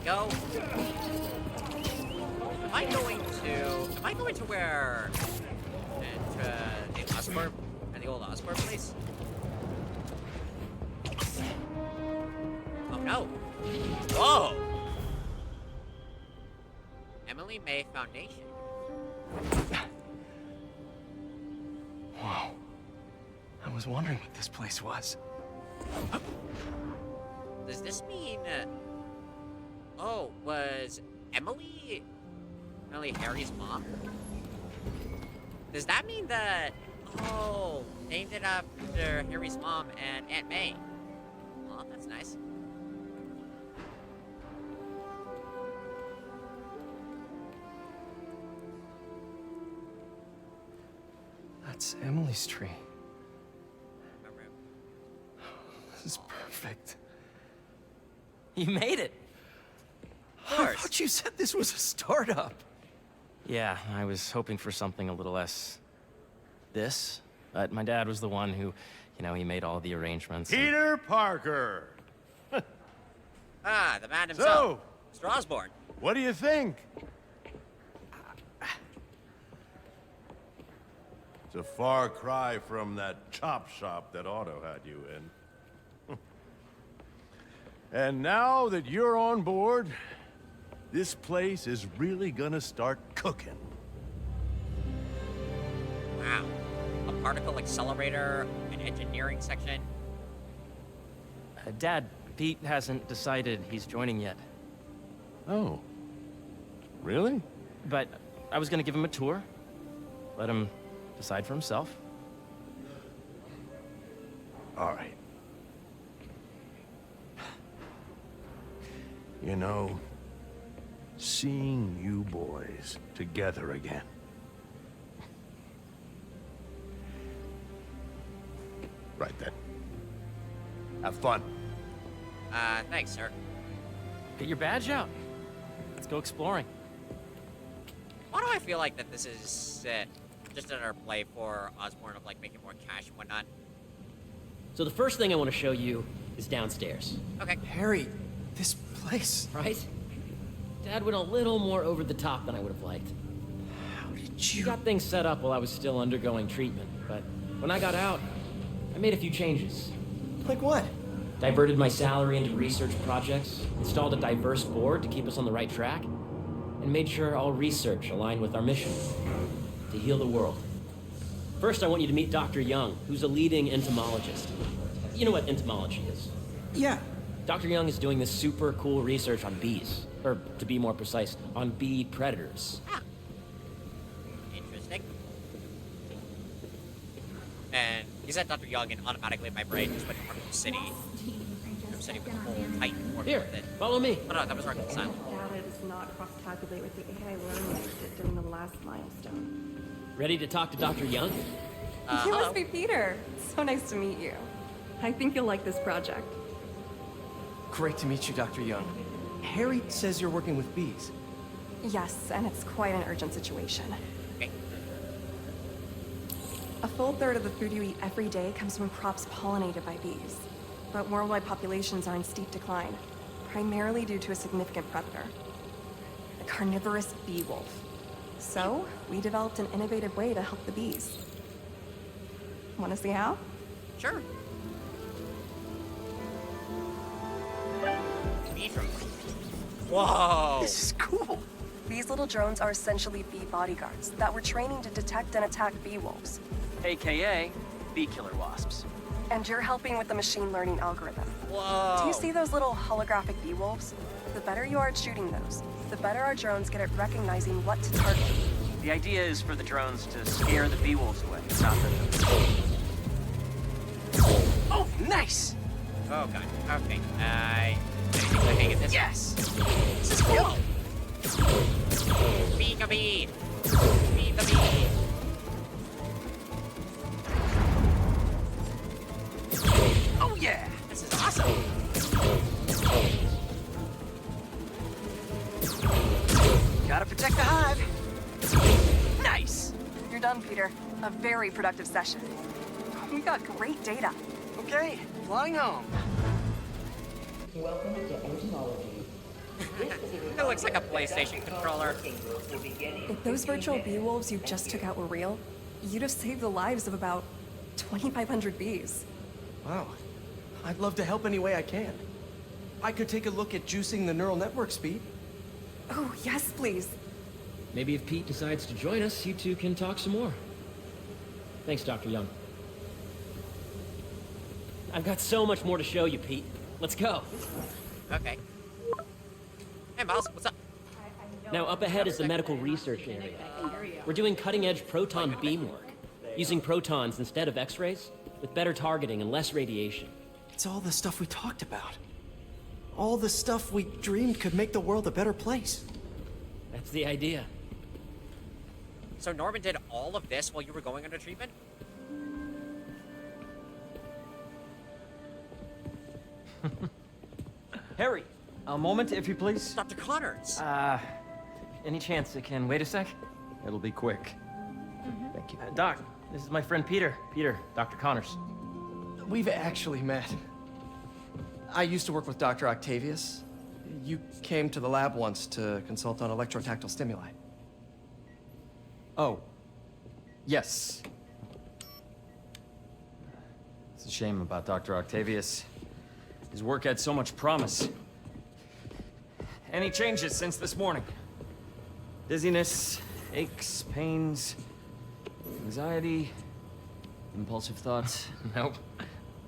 Go. Am I going to where? The Oscorp and the old Oscorp place? Oh no! Whoa! Emily May Foundation. Whoa. I was wondering what this place was. Does this mean? Oh, was Emily Harry's mom? Does that mean that? Oh, named it after Harry's mom and Aunt May. Oh, that's nice. That's Emily's tree. This is perfect. You made it. I thought you said this was a startup. Yeah, I was hoping for something a little less this, but my dad was the one who, he made all the arrangements. Peter Parker! Ah, the man himself. Mr. Osborn. What do you think? It's a far cry from that chop shop that Otto had you in. And now that you're on board, this place is really gonna start cooking. Wow. A particle accelerator, an engineering section. Dad, Pete hasn't decided he's joining yet. Oh. Really? But I was gonna give him a tour. Let him decide for himself. All right. You know, seeing you boys together again. Right then. Have fun. Thanks, sir. Get your badge out. Let's go exploring. Why do I feel like that this is just another play for Osborn of like making more cash and whatnot? So the first thing I want to show you is downstairs. Okay. Harry, this place. Right? Dad went a little more over the top than I would have liked. How did He got things set up while I was still undergoing treatment, but when I got out, I made a few changes. Like what? Diverted my salary into research projects, installed a diverse board to keep us on the right track, and made sure all research aligned with our mission, to heal the world. First, I want you to meet Dr. Young, who's a leading entomologist. You know what entomology is? Yeah. Dr. Young is doing this super cool research on bees, or to be more precise, on bee predators. Interesting. And he said Dr. Young, and automatically my brain just went to Arkham City. Arkham City with the whole Titan working Here, with it. follow me. Oh no, that was Arkham Asylum. Data does not cross-tabulate with the AI learning I did during the last milestone. Ready to talk to Dr. Young? You must be Peter. So nice to meet you. I think you'll like this project. Great to meet you, Dr. Young. Harry says you're working with bees. Yes, and it's quite an urgent situation. Okay. A full third of the food you eat every day comes from crops pollinated by bees. But worldwide populations are in steep decline, primarily due to a significant predator, the carnivorous bee wolf. So, we developed an innovative way to help the bees. Want to see how? Sure. Whoa! This is cool. These little drones are essentially bee bodyguards that we're training to detect and attack bee wolves. AKA bee killer wasps. And you're helping with the machine learning algorithm. Whoa! Do you see those little holographic bee wolves? The better you are at shooting those, the better our drones get at recognizing what to target. The idea is for the drones to scare the bee wolves away, not the... Oh, nice! Oh god. Okay. Hang it this. Yes! This is cool! Beak a bee! Beat the bee! done, Peter. A very productive session. We got great data. Okay, flying home. Welcome to entomology. That looks like a PlayStation controller. If those virtual bee wolves you just took out were real, you'd have saved the lives of about 2,500 bees. Wow. I'd love to help any way I can. I could take a look at juicing the neural network speed. Oh, yes, please. Maybe if Pete decides to join us, you two can talk some more. Thanks, Dr. Young. I've got so much more to show you, Pete. Let's go. Okay. Hey, Miles, what's up? Now, up ahead is the medical research area. We're doing cutting-edge proton beam work, using protons instead of X-rays, with better targeting and less radiation. It's all the stuff we talked about. All the stuff we dreamed could make the world a better place. That's the idea. So Norman did all of this while you were going under treatment? Harry, a moment, if you please. Dr. Connors! Any chance it can wait a sec? It'll be quick. Thank you. Doc, this is my friend Peter. Peter, Dr. Connors. We've actually met. I used to work with Dr. Octavius. You came to the lab once to consult on electrotactile stimuli. Oh. Yes. It's a shame about Dr. Octavius. His work had so much promise. Any changes since this morning? Dizziness, aches, pains, anxiety, impulsive thoughts? Nope.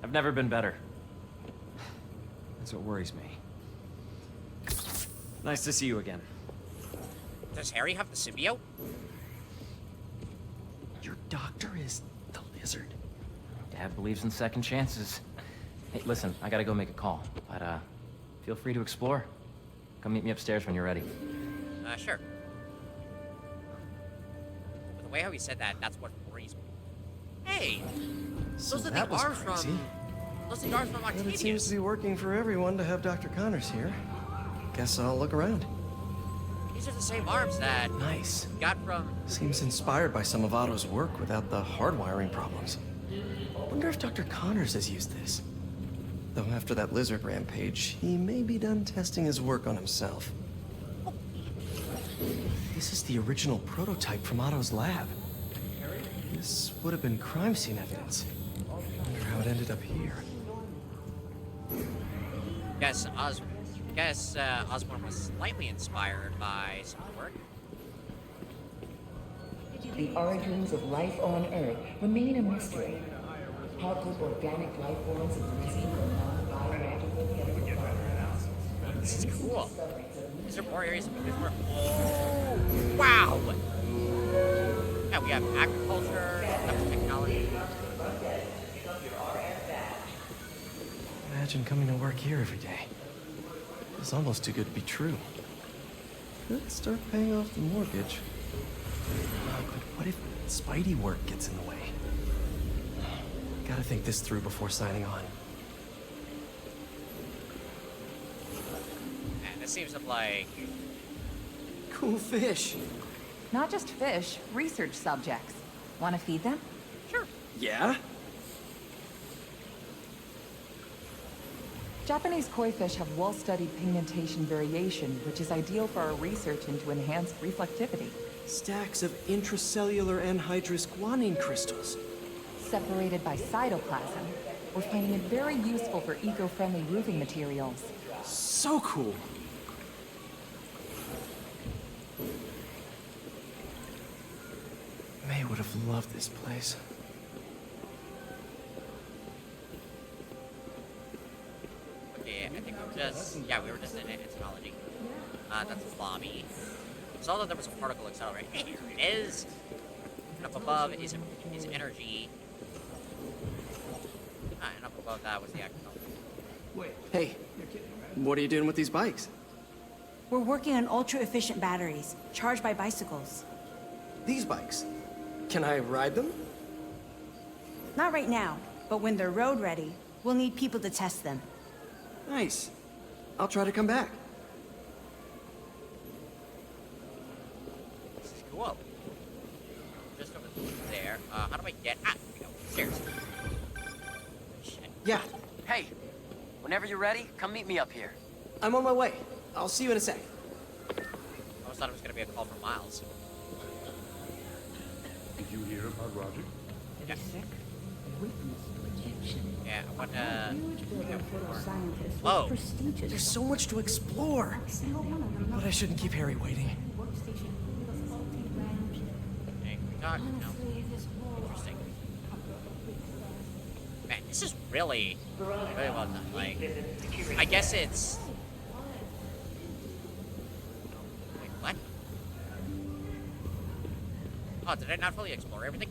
I've never been better. That's what worries me. Nice to see you again. Does Harry have the symbiote? Your doctor is the lizard. Dad believes in second chances. Hey, listen, I gotta go make a call, but feel free to explore. Come meet me upstairs when you're ready. Sure. But the way how he said that, that's what worries me. Hey! So Those are that the was arms crazy. from... Those are the arms from But it Octavius. seems to be working for everyone to have Dr. Connors here. Guess I'll look around. These are the same arms that... Nice. Got from... Seems inspired by some of Otto's work without the hardwiring problems. Wonder if Dr. Connors has used this. Though after that lizard rampage, he may be done testing his work on himself. This is the original prototype from Otto's lab. This would have been crime scene evidence. Wonder how it ended up here. Guess Osborn was slightly inspired by some of the work. The origins of life on Earth remain a mystery. How could organic life forms have risen from non-biological chemical products? This is cool. Is there more areas of more? Oh, wow! Yeah, we have agriculture, technology. Imagine coming to work here every day. It's almost too good to be true. Could start paying off the mortgage. But what if Spidey work gets in the way? Gotta think this through before signing on. And this seems like... Cool fish. Not just fish, research subjects. Want to feed them? Sure. Yeah? Japanese koi fish have well-studied pigmentation variation, which is ideal for our research into enhanced reflectivity. Stacks of intracellular anhydrous guanine crystals. Separated by cytoplasm, we're finding it very useful for eco-friendly roofing materials. So cool. May would have loved this place. Okay, I think we were just... Yeah, we were just in entomology. That's the lobby. Saw that there was a particle accelerator. Here it is. And up above is energy. And up above that was the active. Hey, what are you doing with these bikes? We're working on ultra-efficient batteries, charged by bicycles. These bikes? Can I ride them? Not right now, but when they're road ready, we'll need people to test them. Nice. I'll try to come back. This is cool. just over there. How do I get... Ah, here we go. Stairs. Shit. Yeah. Hey, whenever you're ready, come meet me up here. I'm on my way. I'll see you in a sec. I always thought it was gonna be a call from Miles. Did you hear about Roger? Yeah. Yeah, I want Whoa! There's so much to explore. But I shouldn't keep Harry waiting. Hey, we talk? No. Interesting. Man, this is really well done. Like, I guess it's... Wait, what? Oh, did I not fully explore everything?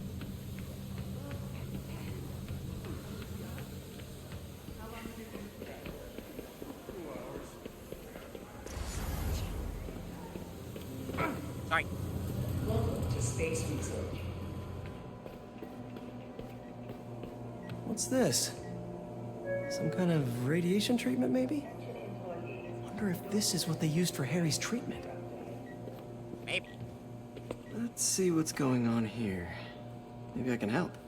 Sorry. Welcome to Space Research. What's this? Some kind of radiation treatment, maybe? Wonder if this is what they used for Harry's treatment. Maybe. Let's see what's going on here. Maybe I can help.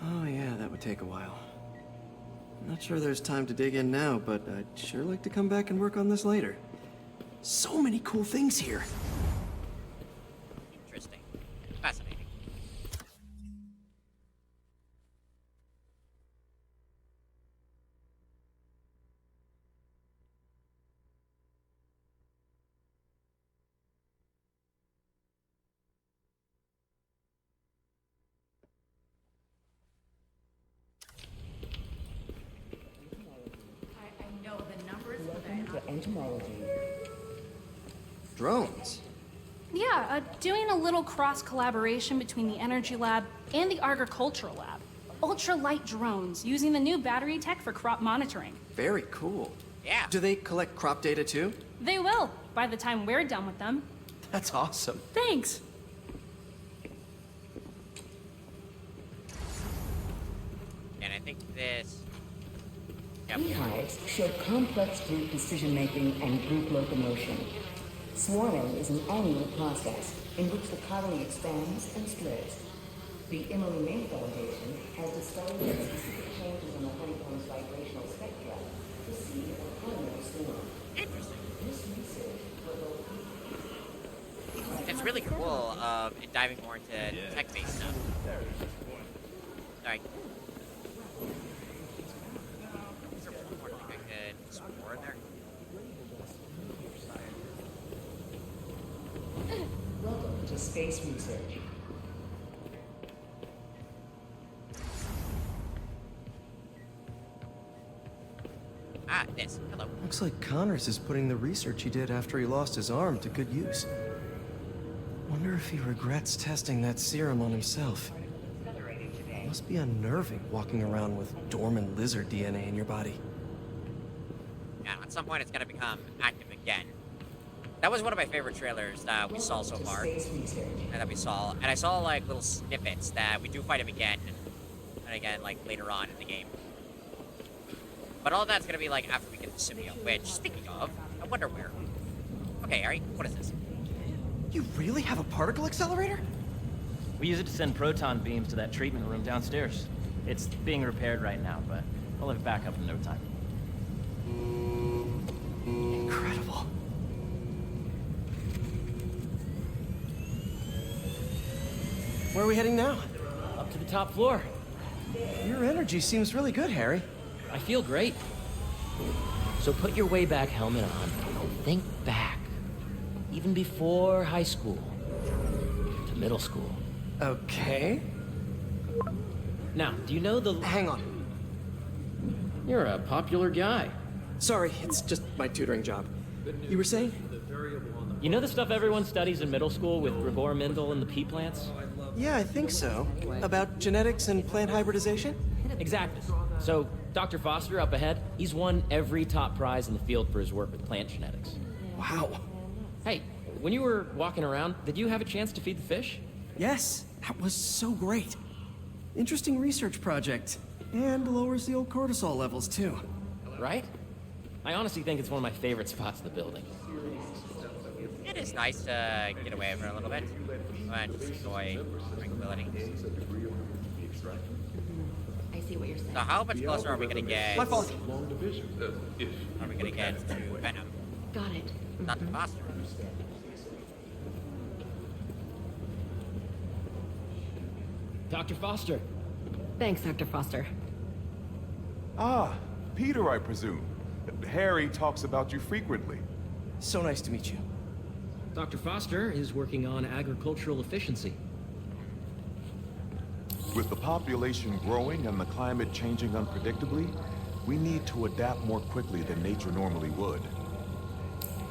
Oh yeah, that would take a while. I'm not sure there's time to dig in now, but I'd sure like to come back and work on this later. So many cool things here. Interesting. Fascinating. I know the numbers Welcome to entomology. Drones? Yeah, doing a little cross-collaboration between the Energy Lab and the Agricultural Lab. Ultra-light drones using the new battery tech for crop monitoring. Very cool. Yeah. Do they collect crop data too? They will, by the time we're done with them. That's awesome. Thanks. And I think this... Yep. Beehives show complex group decision-making and group locomotion. Swarming is an annual process in which the colony expands and splits. The Emily May Foundation has discovered specific changes in the honeycomb's vibrational spectra to see a primary swarm. Interesting. This research will It's really cool, diving more into tech-based stuff. Sorry. Is there one more thing I could explore in there? Welcome to Space Research. Ah, this. Hello. Looks like Connors is putting the research he did after he lost his arm to good use. Wonder if he regrets testing that serum on himself. Must be unnerving walking around with dormant lizard DNA in your body. Yeah, at some point it's gonna become active again. That was one of my favorite trailers that we saw so far. And I saw like little snippets that we do fight him again. And again, like later on in the game. But all that's gonna be like after we get the symbiote, which, speaking of, I wonder where. Okay, Harry, what is this? You really have a particle accelerator? We use it to send proton beams to that treatment room downstairs. It's being repaired right now, but we'll have it back up in no time. Incredible. Where are we heading now? Up to the top floor. Your energy seems really good, Harry. I feel great. So put your way-back helmet on and think back. Even before high school. To middle school. Okay. Now, do you know the... Hang on. You're a popular guy. Sorry, it's just my tutoring job. You were saying? You know the stuff everyone studies in middle school with Gregor Mendel and the pea plants? Yeah, I think so. About genetics and plant hybridization? Exactly. So, Dr. Foster up ahead, he's won every top prize in the field for his work with plant genetics. Wow. Hey, when you were walking around, did you have a chance to feed the fish? Yes, that was so great. Interesting research project. And lowers the old cortisol levels, too. Right? I honestly think it's one of my favorite spots in the building. It is It's nice to get away for a little bit and just enjoy tranquility. I see what you're saying. So how much closer are we gonna get? My fault. Are we gonna get to Venom? Got it. Not faster. Dr. Foster. Thanks, Dr. Foster. Ah, Peter, I presume. Harry talks about you frequently. So nice to meet you. Dr. Foster is working on agricultural efficiency. With the population growing and the climate changing unpredictably, we need to adapt more quickly than nature normally would.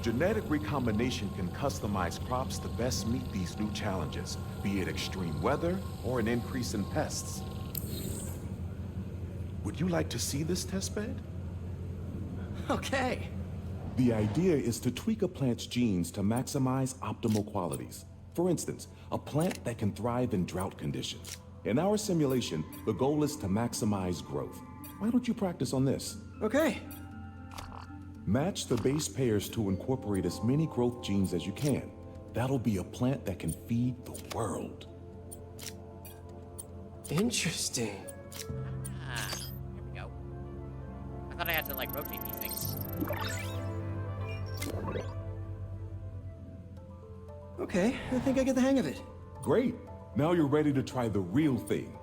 Genetic recombination can customize crops to best meet these new challenges, be it extreme weather or an increase in pests. Would you like to see this testbed? Okay. The idea is to tweak a plant's genes to maximize optimal qualities. For instance, a plant that can thrive in drought conditions. In our simulation, the goal is to maximize growth. Why don't you practice on this? Okay. Match the base pairs to incorporate as many growth genes as you can. That'll be a plant that can feed the world. Interesting. Ah, here we go. I thought I had to, like, rotate these things. Okay, I think I get the hang of it. Great. Now you're ready to try the real thing.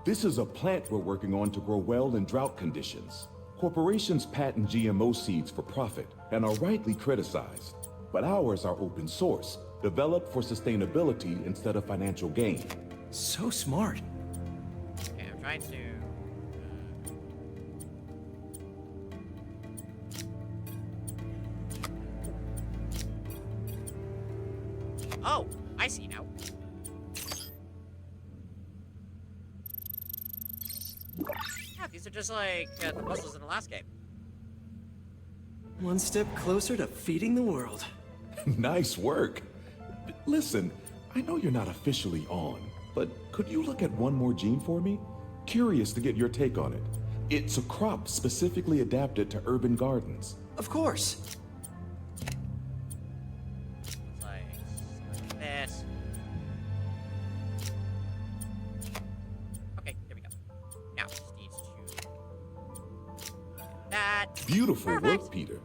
This is a plant we're working on to grow well in drought conditions. Corporations patent GMO seeds for profit and are rightly criticized. But ours are open source, developed for sustainability instead of financial gain. So smart. Okay, I'm trying to... Oh, I see now. Yeah, these are just like the puzzles in the last game. One step closer to feeding the world. Nice work. Listen, I know you're not officially on, but could you look at one more gene for me? Curious to get your take on it. It's a crop specifically adapted to urban gardens. Of course. Like this. Okay, there we go. Now it just needs to that. Beautiful Perfect. work, Peter.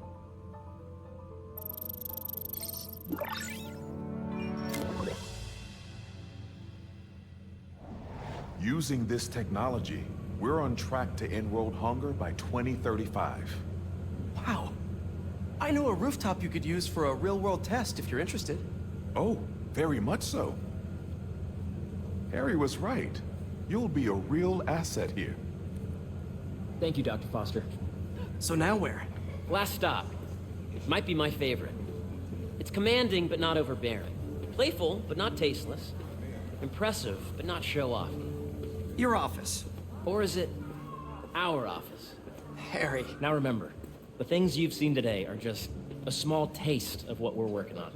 Using this technology, we're on track to end world hunger by 2035. Wow. I know a rooftop you could use for a real-world test if you're interested. Oh, very much so. Harry was right. You'll be a real asset here. Thank you, Dr. Foster. So now where? Last stop. Might be my favorite. It's commanding, but not overbearing. Playful, but not tasteless. Impressive, but not show-off. Your office. Or is it our office? Harry. Now remember, the things you've seen today are just a small taste of what we're working on.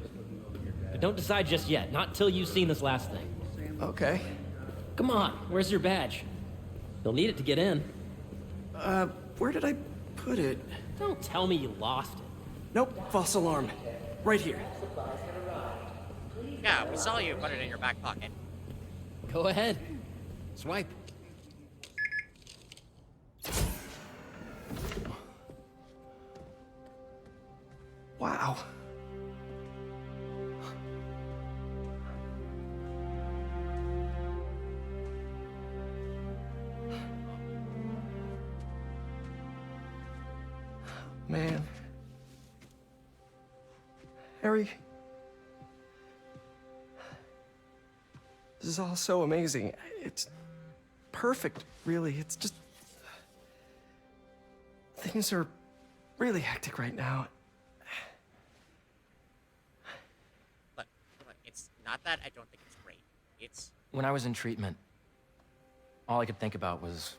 But don't decide just yet, not till you've seen this last thing. Okay. Come on, where's your badge? You'll need it to get in. Where did I put it? Don't tell me you lost it. Nope, false alarm. Right here. Yeah, we saw you put it in your back pocket. Go ahead. Swipe. Wow. Man. Harry. This is all so amazing. It's perfect, really. It's just... Things are really hectic right now. Look, it's not that I don't think it's great. It's... When I was in treatment, all I could think about was,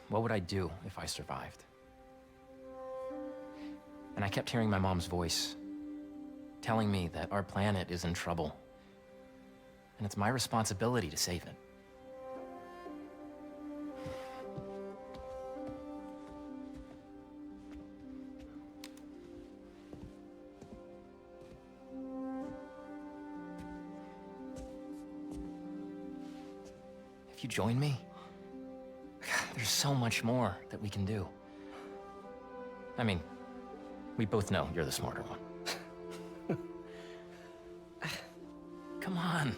what would I do if I survived? And I kept hearing my mom's voice, telling me that our planet is in trouble. And it's my responsibility to save it. if you join me, there's so much more that we can do. I mean, we both know you're the smarter one. Come on.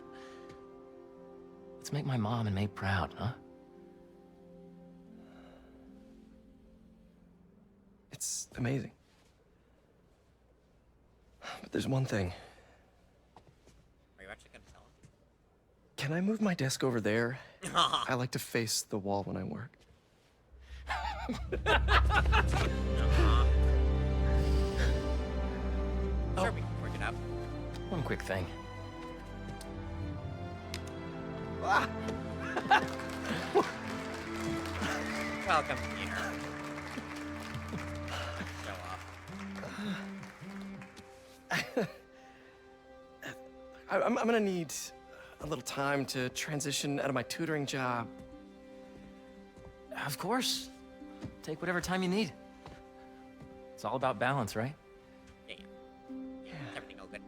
Let's make my mom and May proud, huh? It's amazing. But there's one thing. Are you actually gonna tell him? Can I move my desk over there? I like to face the wall when I work. Sure, we can work it out. One quick thing. Welcome here. Show off. I'm gonna need a little time to transition out of my tutoring job. Of course. Take whatever time you need. It's all about balance, right? Yeah. Everything all good.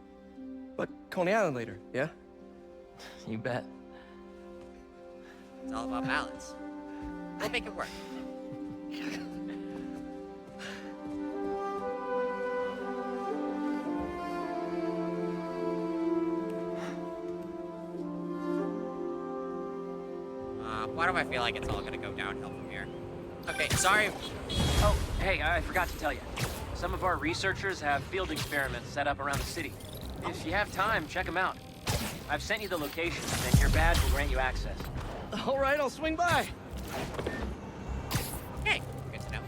But Coney Island later, yeah? You bet. It's all about balance. We'll make it work. Why do I feel like it's all gonna go downhill from here? Okay, sorry. Oh, hey, I forgot to tell you. Some of our researchers have field experiments set up around the city. If you have time, check them out. I've sent you the locations, and your badge will grant you access. All right, I'll swing by. Okay, good to know.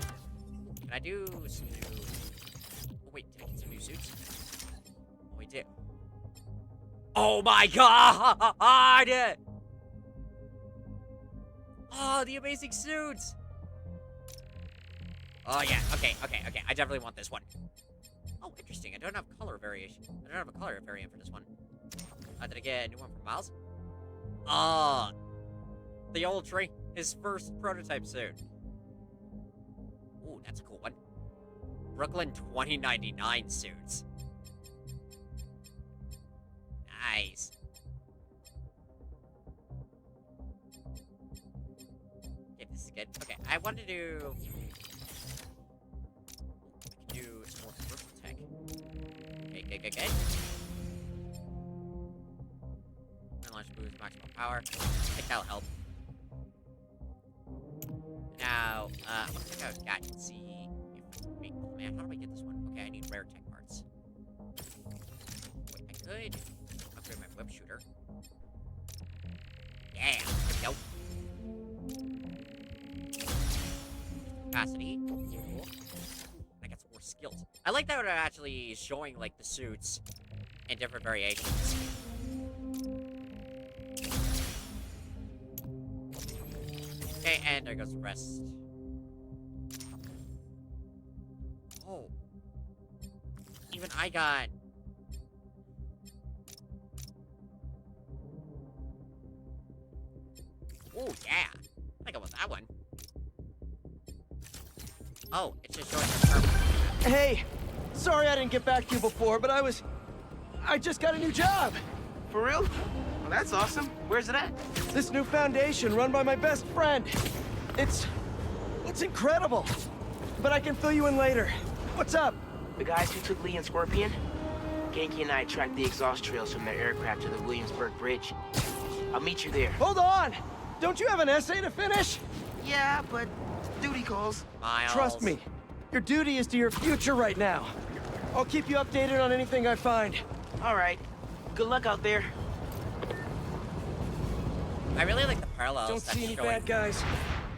Can I do some new... Oh, wait, did I get some new suits? Oh, we do. Oh my god! Oh, the amazing suits! Oh, yeah, okay. I definitely want this one. Oh, interesting. I don't have color variation. I don't have a color variant for this one. Did I get a new one from Miles? The old tree. His first prototype suit. Ooh, that's a cool one. Brooklyn 2099 suits. Nice. Okay, this is good. Okay, I want to do... I can do some more commercial tech. Okay. Launch boost, maximum power. I think that'll help. Now, I'm gonna check out Gat and see if... Wait, oh man, how do I get this one? Okay, I need rare tech parts. Wait, I could upgrade my web shooter. Yeah, there we go. Capacity. Cool. I got some more skills. I like that it actually is showing, like, the suits in different variations. Okay, and there goes the rest. Oh. Even I got... Oh, yeah. I think I want that one. Oh, it's just showing the purple. Hey, sorry I didn't get back to you before, but I just got a new job. For real? Well, that's awesome. Where's it at? This new foundation run by my best friend. It's incredible. But I can fill you in later. What's up? The guys who took Lee and Scorpion? Genki and I tracked the exhaust trails from their aircraft to the Williamsburg Bridge. I'll meet you there. Hold on! Don't you have an essay to finish? Yeah, but duty calls. Miles. Trust me. Your duty is to your future right now. I'll keep you updated on anything I find. All right. Good luck out there. I really like the parallels. Don't that's see any showing. bad guys.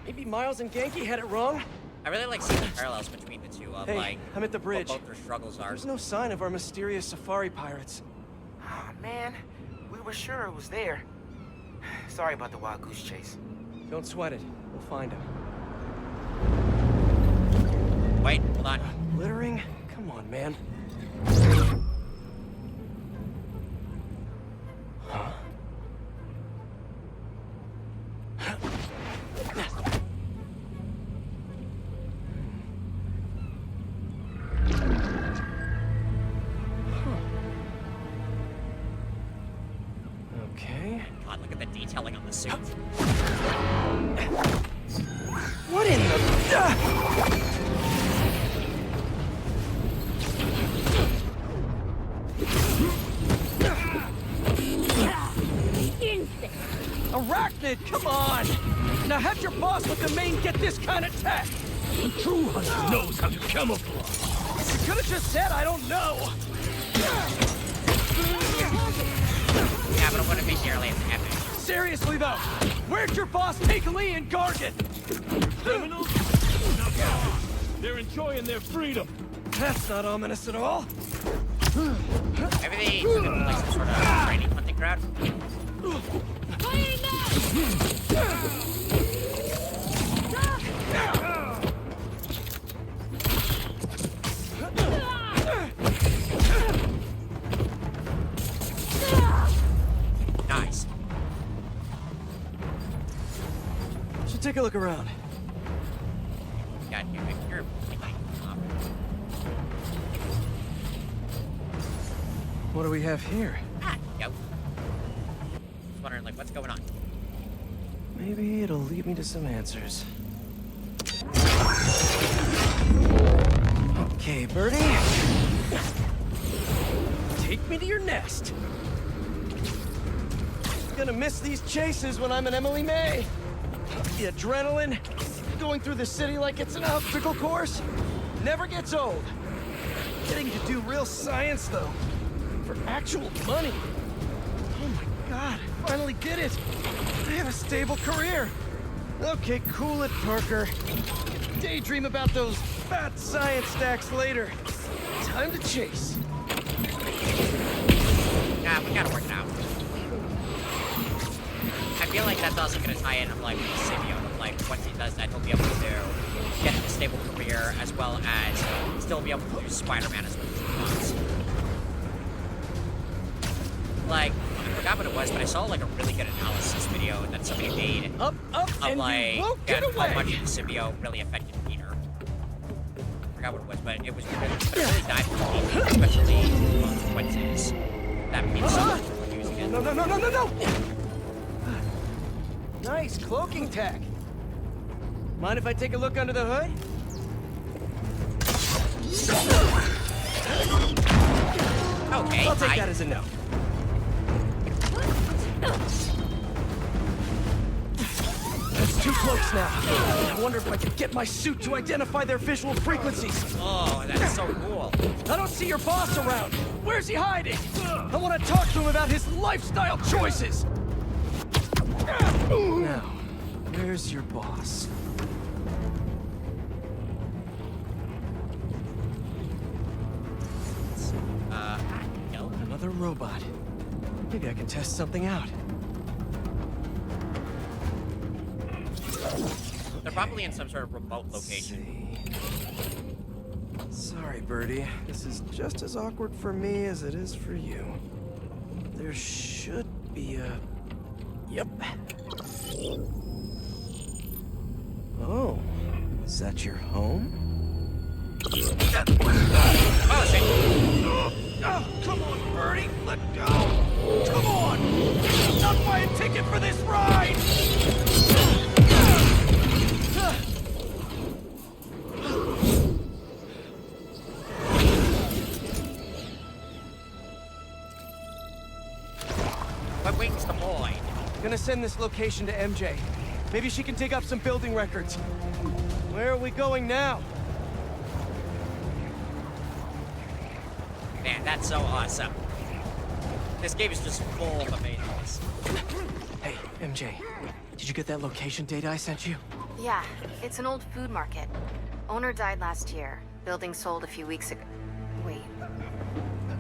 Maybe Miles and Genki had it wrong? I really like seeing the parallels between the two of, Hey, like, I'm at the bridge. what both their struggles are. There's no sign of our mysterious safari pirates. Oh, man. We were sure it was there. Sorry about the wild goose chase. Don't sweat it. We'll find him. Wait, hold on. Littering? Come on, man. Huh? Okay. God, look at the detailing on the suit. What in the... Arachnid, come on! Now have your boss with the main get this kind of tech! A true hunter knows how to camouflage. You could have just said I don't know! Yeah, but it wouldn't be nearly as epic. Seriously though, where'd your boss take Lee and Gargan? Criminals? They're enjoying their freedom. That's not ominous at all. Maybe they took it from like some sort of training hunting crowd. Nice. Should take a look around. God, you're What do we have here? Yo. Just wondering, like, what's going on? Maybe it'll lead me to some answers. Okay, Birdie. Take me to your nest. Gonna miss these chases when I'm an Emily May. The adrenaline, going through the city like it's an obstacle course, never gets old. Getting to do real science, though, for actual money. Oh my God, I finally did it. I have a stable career. Okay, cool it, Parker. Daydream about those fat science stacks later. Time to chase. Yeah, we gotta work it out. I feel like that's also gonna tie in of like with the symbiote of like once he does that he'll be able to get a stable career as well as still be able to do Spider-Man as much as he wants. Like, I forgot what it was, but I saw like a really good analysis video that somebody made of like you won't get away. how much the symbiote really affected Peter. I forgot what it was, but it was really dived into deep, especially the consequences that Peter suffered for using it. No. Nice cloaking tech. Mind if I take a look under the hood? Okay, I'll take that as a no. That's 2 cloaks now. I wonder if I could get my suit to identify their visual frequencies. Oh, that's so cool. I don't see your boss around. Where's he hiding? I want to talk to him about his lifestyle choices. Now, where's your boss? No. Another robot. Maybe I can test something out. They're probably in some sort of remote location. Sorry, Birdie. This is just as awkward for me as it is for you. There should be a... Yep. Oh, is that your home? Oh, shit. Oh, come on, Birdie! Let go! Come on! Not buy a ticket for this ride! What wings the boy? Gonna send this location to MJ. Maybe she can dig up some building records. Where are we going now? Man, that's so awesome. This game is just full of amazingness. Hey, MJ. Did you get that location data I sent you? Yeah, it's an old food market. Owner died last year. Building sold a few weeks ago. Wait.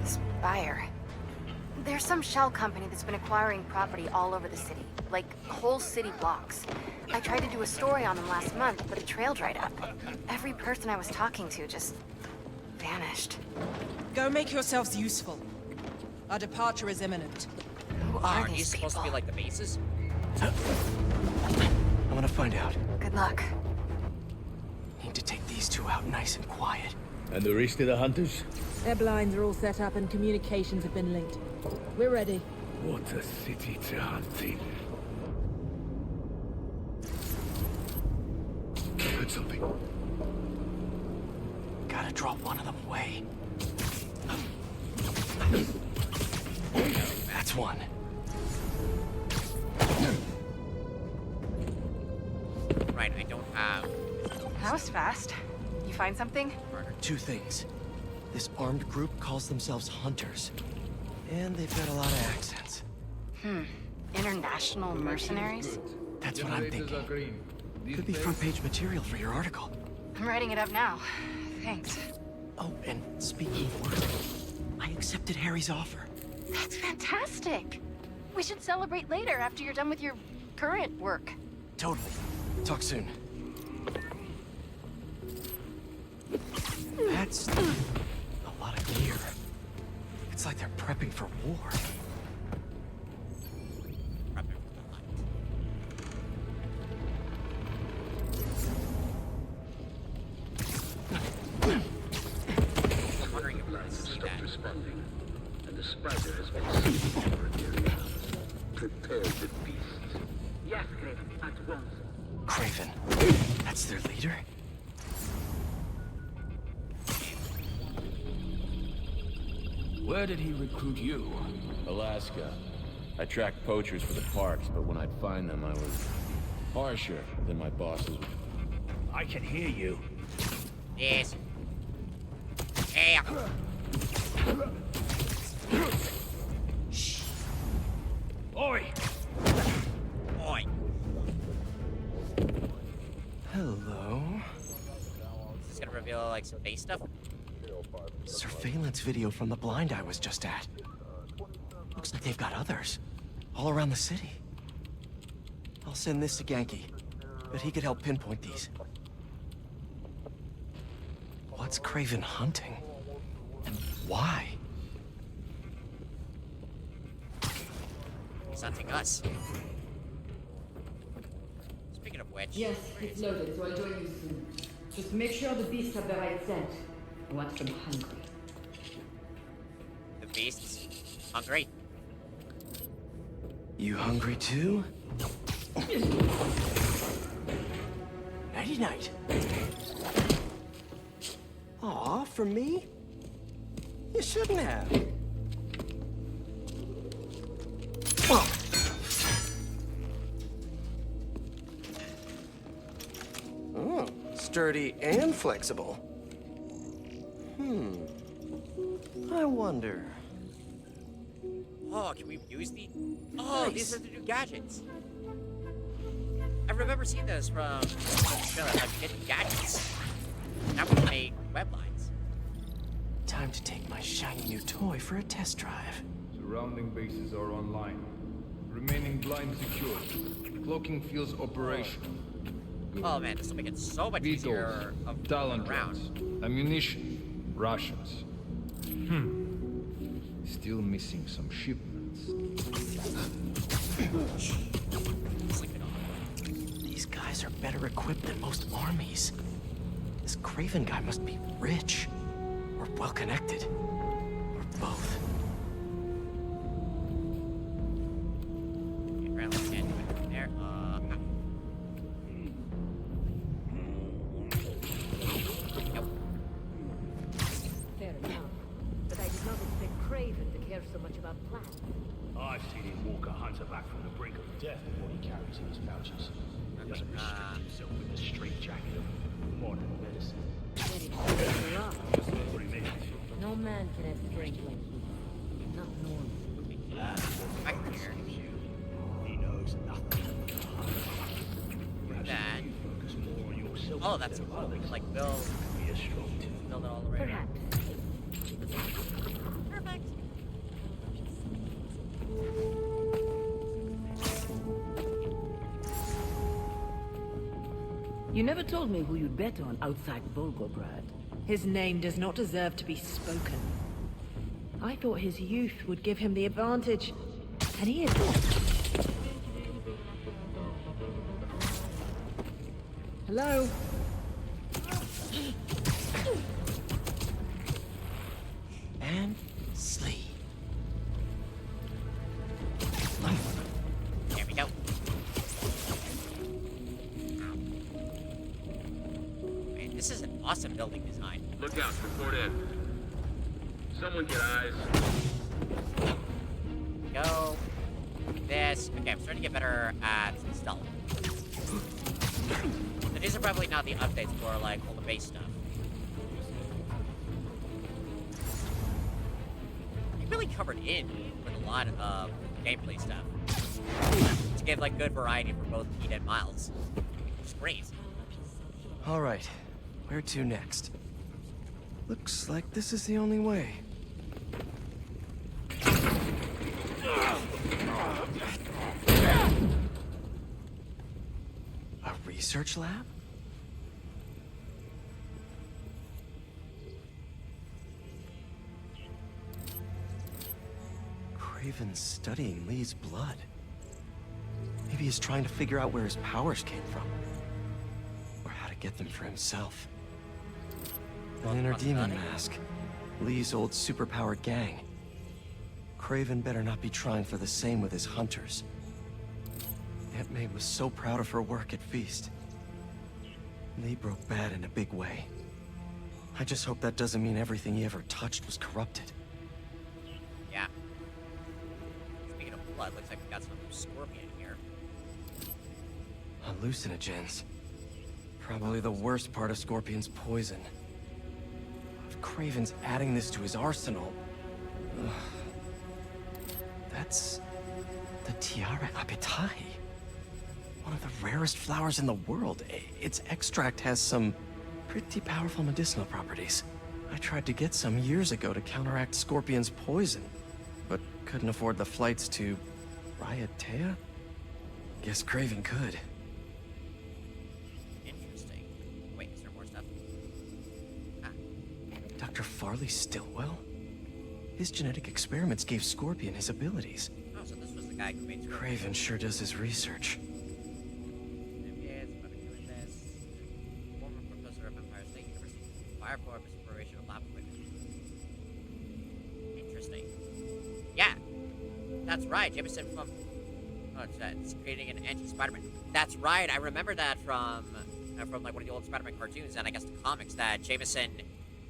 This buyer. There's some shell company that's been acquiring property all over the city. Like, whole city blocks. I tried to do a story on them last month, but the trail dried up. Every person I was talking to just... vanished. Go make yourselves useful. Our departure is imminent. Who Are these supposed to be like the bases? I'm gonna find out. Good luck. Need to take these 2 out nice and quiet. And the rest of the hunters? Their blinds are all set up and communications have been linked. We're ready. What a city to hunt in. I heard something. Gotta drop one of them away. That's one. Right, I don't have... That was fast. You find something? Two things. This armed group calls themselves Hunters. And they've got a lot of accents. International mercenaries? That's what I'm thinking. Could be front-page material for your article. I'm writing it up now. Thanks. Oh, and speaking of work, I accepted Harry's offer. That's fantastic. We should celebrate later after you're done with your current work. Totally. Talk soon. That's a lot of gear. It's like they're prepping for war. I'm wondering if we're going to see that. Responding, and the spider has been seized for an area. Prepare the beast. Yes, Kraven, at once. Kraven. That's their leader? Where did he recruit you? Alaska. I tracked poachers for the parks, but when I'd find them, I was harsher than my bosses. I can hear you. Yes. Yeah. Oi! Oi. Hello? Is this gonna reveal, like, some base stuff? Surveillance video from the blind I was just at. Looks like they've got others. All around the city. I'll send this to Genki. Bet he could help pinpoint these. What's Kraven hunting? And why? He's hunting us. Speaking of which... Yes, it's loaded, so I'll join you soon. Just make sure the beasts have the right scent. I want them hungry. The beasts hungry. You hungry too? Nighty-night. Aw, for me? You shouldn't have. Oh, sturdy and flexible. I wonder. Oh, can we use the... Oh, these are the new gadgets. I remember seeing those from Australia, like hidden gadgets. Now we can make web lines. Time to take my shiny new toy for a test drive. Surrounding bases are online. Remaining blind secured. Cloaking fields operational. Good. Oh man, this will make it so much easier of talent around. drops, ammunition, rations. Still missing some shipments. These guys are better equipped than most armies. This Kraven guy must be rich, or well-connected, or both. Okay, apparently we can't do it from there. Nope. Fair enough. But I did not expect Kraven to care so much about plans. I've seen him walk a hunter back from the brink of death with what he carries in his pouches. He doesn't restrict himself with the straitjacket of modern medicine. No man can have strength like he. Not normal. Back here. He knows nothing. That. Oh, that's cool. We can like build it all the way around. Perfect. You never told me who you'd bet on outside Volgograd. His name does not deserve to be spoken. I thought his youth would give him the advantage, and he is. Hello? And Slee. awesome building design. Look out, report in. Someone get eyes. Go. This. Okay, I'm starting to get better at stealth. So these are probably not the updates for, like, all the base stuff. You really covered in with a lot of gameplay stuff. To give, like, good variety for both Pete and Miles. Which is great. All right, where to next? Looks like this is the only way. A research lab? Kraven's studying Lee's blood. Maybe he's trying to figure out where his powers came from. Or how to get them for himself. An inner demon mask. Lee's old superpowered gang. Kraven better not be trying for the same with his hunters. Aunt May was so proud of her work at Feast. Lee broke bad in a big way. I just hope that doesn't mean everything he ever touched was corrupted. Yeah. Speaking of blood, looks like we got some scorpion here. Hallucinogens. Probably the worst part of Scorpion's poison. If Kraven's adding this to his arsenal... Ugh. That's... the Tiara Apitai. One of the rarest flowers in the world. Its extract has some pretty powerful medicinal properties. I tried to get some years ago to counteract Scorpion's poison, but couldn't afford the flights to... Raiatea? Guess Kraven could. Interesting. Wait, is there more stuff? Ah. Dr. Farley Stillwell? His genetic experiments gave Scorpion his abilities. Oh, so this was the guy who made Kraven sure does his research. Former professor of Empire State University. Fire for exploration of lab equipment. Interesting. Yeah. That's right, Jameson from... Oh, it's creating an anti-Spider-Man. That's right, I remember that from like one of the old Spider-Man cartoons and I guess the comics that Jameson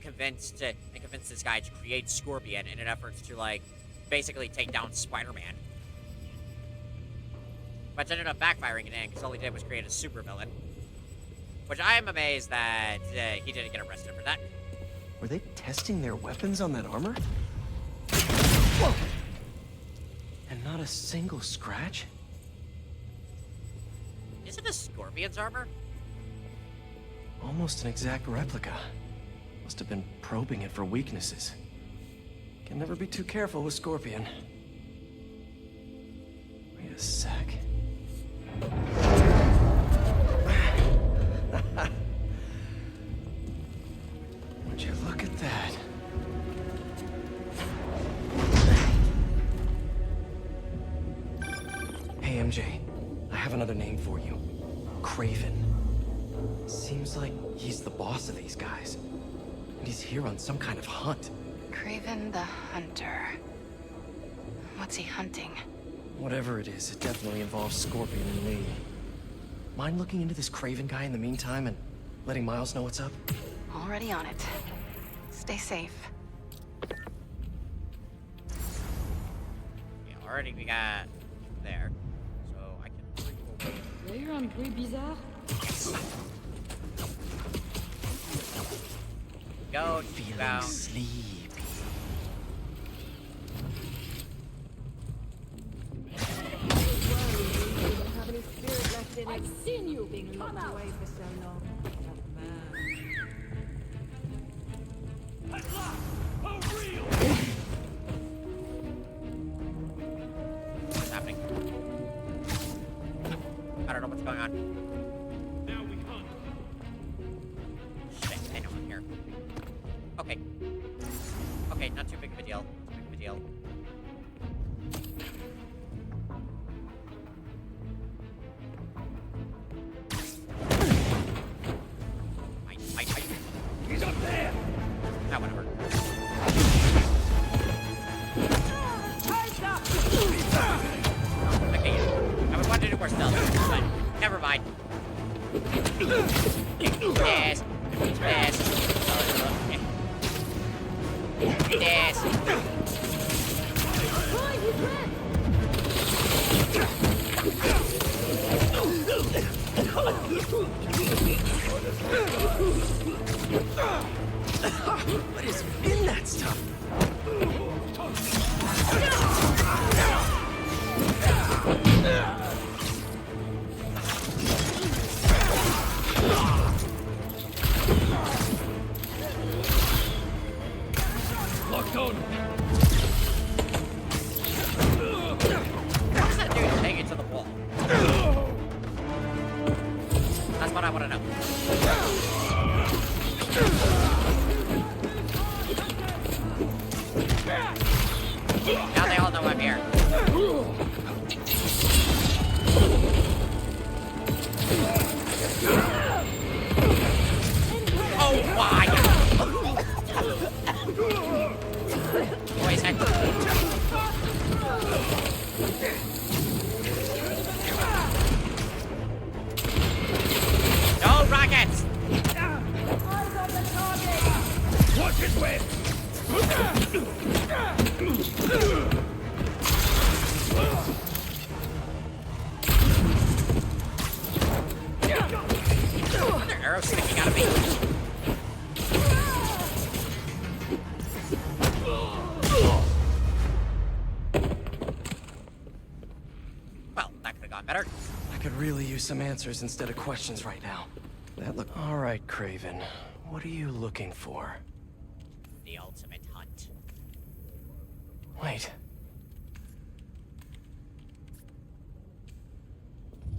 convinced this guy to create Scorpion in an effort to, like, basically take down Spider-Man. But ended up backfiring in the end, because all he did was create a supervillain. Which I am amazed that he didn't get arrested for that. Were they testing their weapons on that armor? Whoa! And not a single scratch? Is it a Scorpion's armor? Almost an exact replica. Must have been probing it for weaknesses. Can never be too careful with Scorpion. Wait a sec. Would you look at that? Hey, MJ. I have another name for you. Kraven. Seems like he's the boss of these guys. And he's here on some kind of hunt. Kraven the Hunter. What's he hunting? Whatever it is, it definitely involves Scorpion and Lee. Mind looking into this Kraven guy in the meantime and letting Miles know what's up? Already on it. Stay safe. Yeah, already we got there. So I can... D'ailleurs, un bruit bizarre. Go feeling down. sleepy. I've seen you being locked away for so long. What's happening? I don't know what's going on. Now we hunt. Shit, I know I'm here. Okay. Okay, not too big of a deal. Not too big of a deal. He's up there! Ah, whatever. Okay, I would want to do more stealth, but never mind. Yes. This. This. What is in that stuff? Locked on. How does that dude hang it to the wall? That's what I want to know. Now they all know I'm here. Oh, why? Boys, no rockets! Watch his way. Another arrow sticking out of me. Well, that could have gone better. I could really use some answers instead of questions right now. That look. All right, Kraven. What are you looking for? The ultimate hunt. Wait.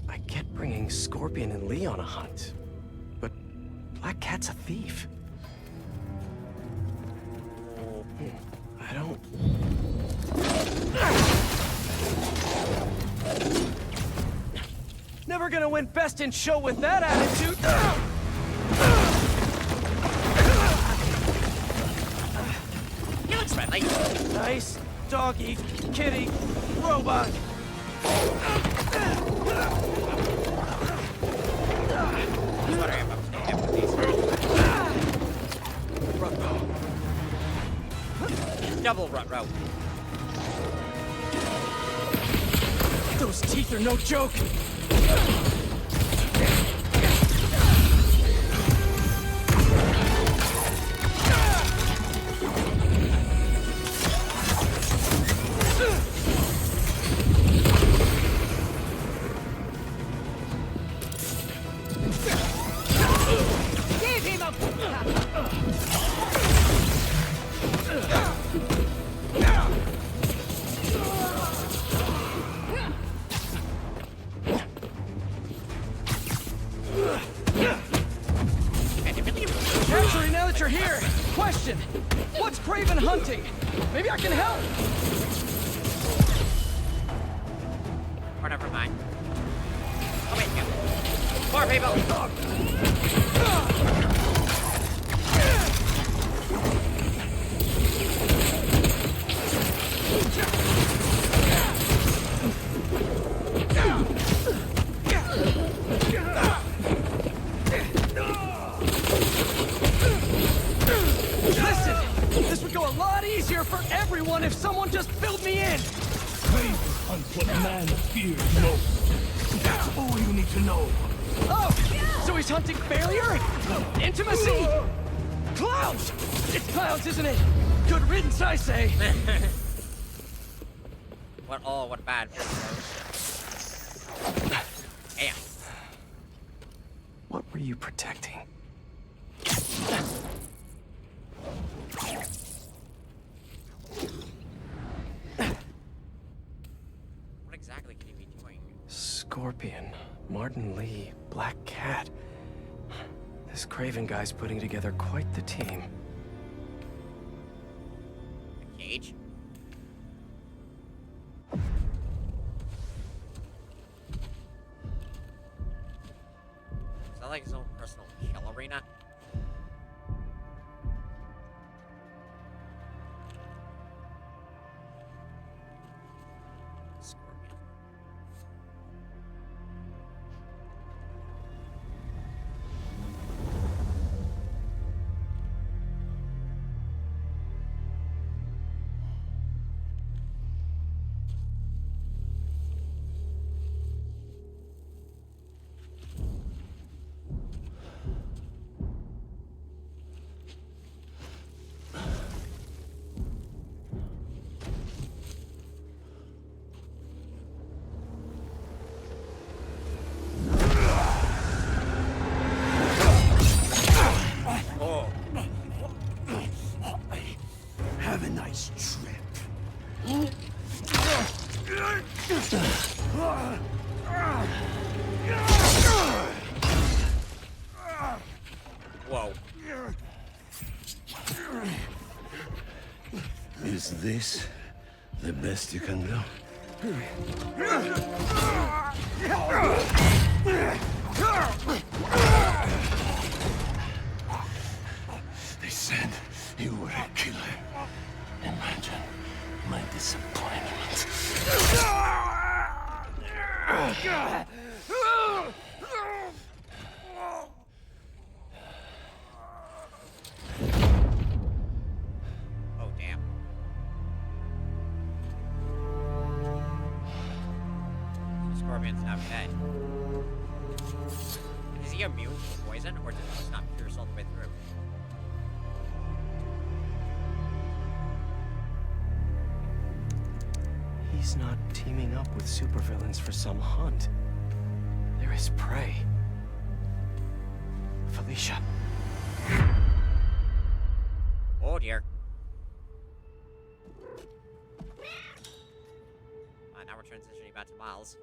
I get bringing Scorpion and Lee on a hunt, but Black Cat's a thief. I don't... Never gonna win Best in Show with that attitude! He looks friendly. Nice. Doggy. Kitty. Robot. What are you about to do with these? Double rut row. Those teeth are no joke! Give him a... Actually, now that you're here, question. What's Kraven hunting? Maybe I can help. Or never mind. Oh wait, no. More people! Listen, this would go a lot easier for everyone if someone just filled me in. Kraven hunts what man fears most. That's all you need to know. Oh, so he's hunting failure? Intimacy? Clowns! It's clowns, isn't it? Good riddance, I say. What bad. Damn. What were you protecting? What exactly can you be doing? Scorpion, Martin Lee, Black Cat. This Kraven guy's putting together quite the team. A cage? Is that like his own personal kill arena? Scorpion. Whoa. Is this the best you can do? They said you were a killer. Imagine my disappointment. Oh, damn. Scorpion's now dead. Is he immune to poison, or does it just not pierce all the way through? He's not teaming up with supervillains for some hunt. They're his prey. Felicia. Oh dear. Now we're transitioning back to Miles.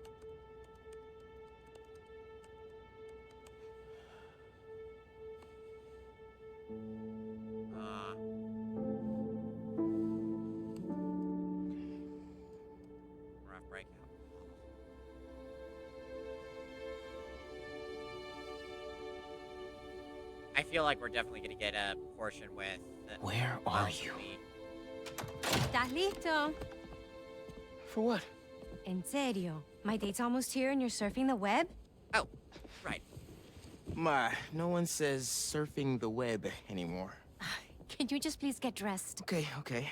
Rough breakout. I feel like we're definitely gonna get a portion with. Where are you? ¿Estás listo? For what? En serio. My date's almost here and you're surfing the web? Oh, right. No one says surfing the web anymore. Can you just please get dressed? Okay, okay.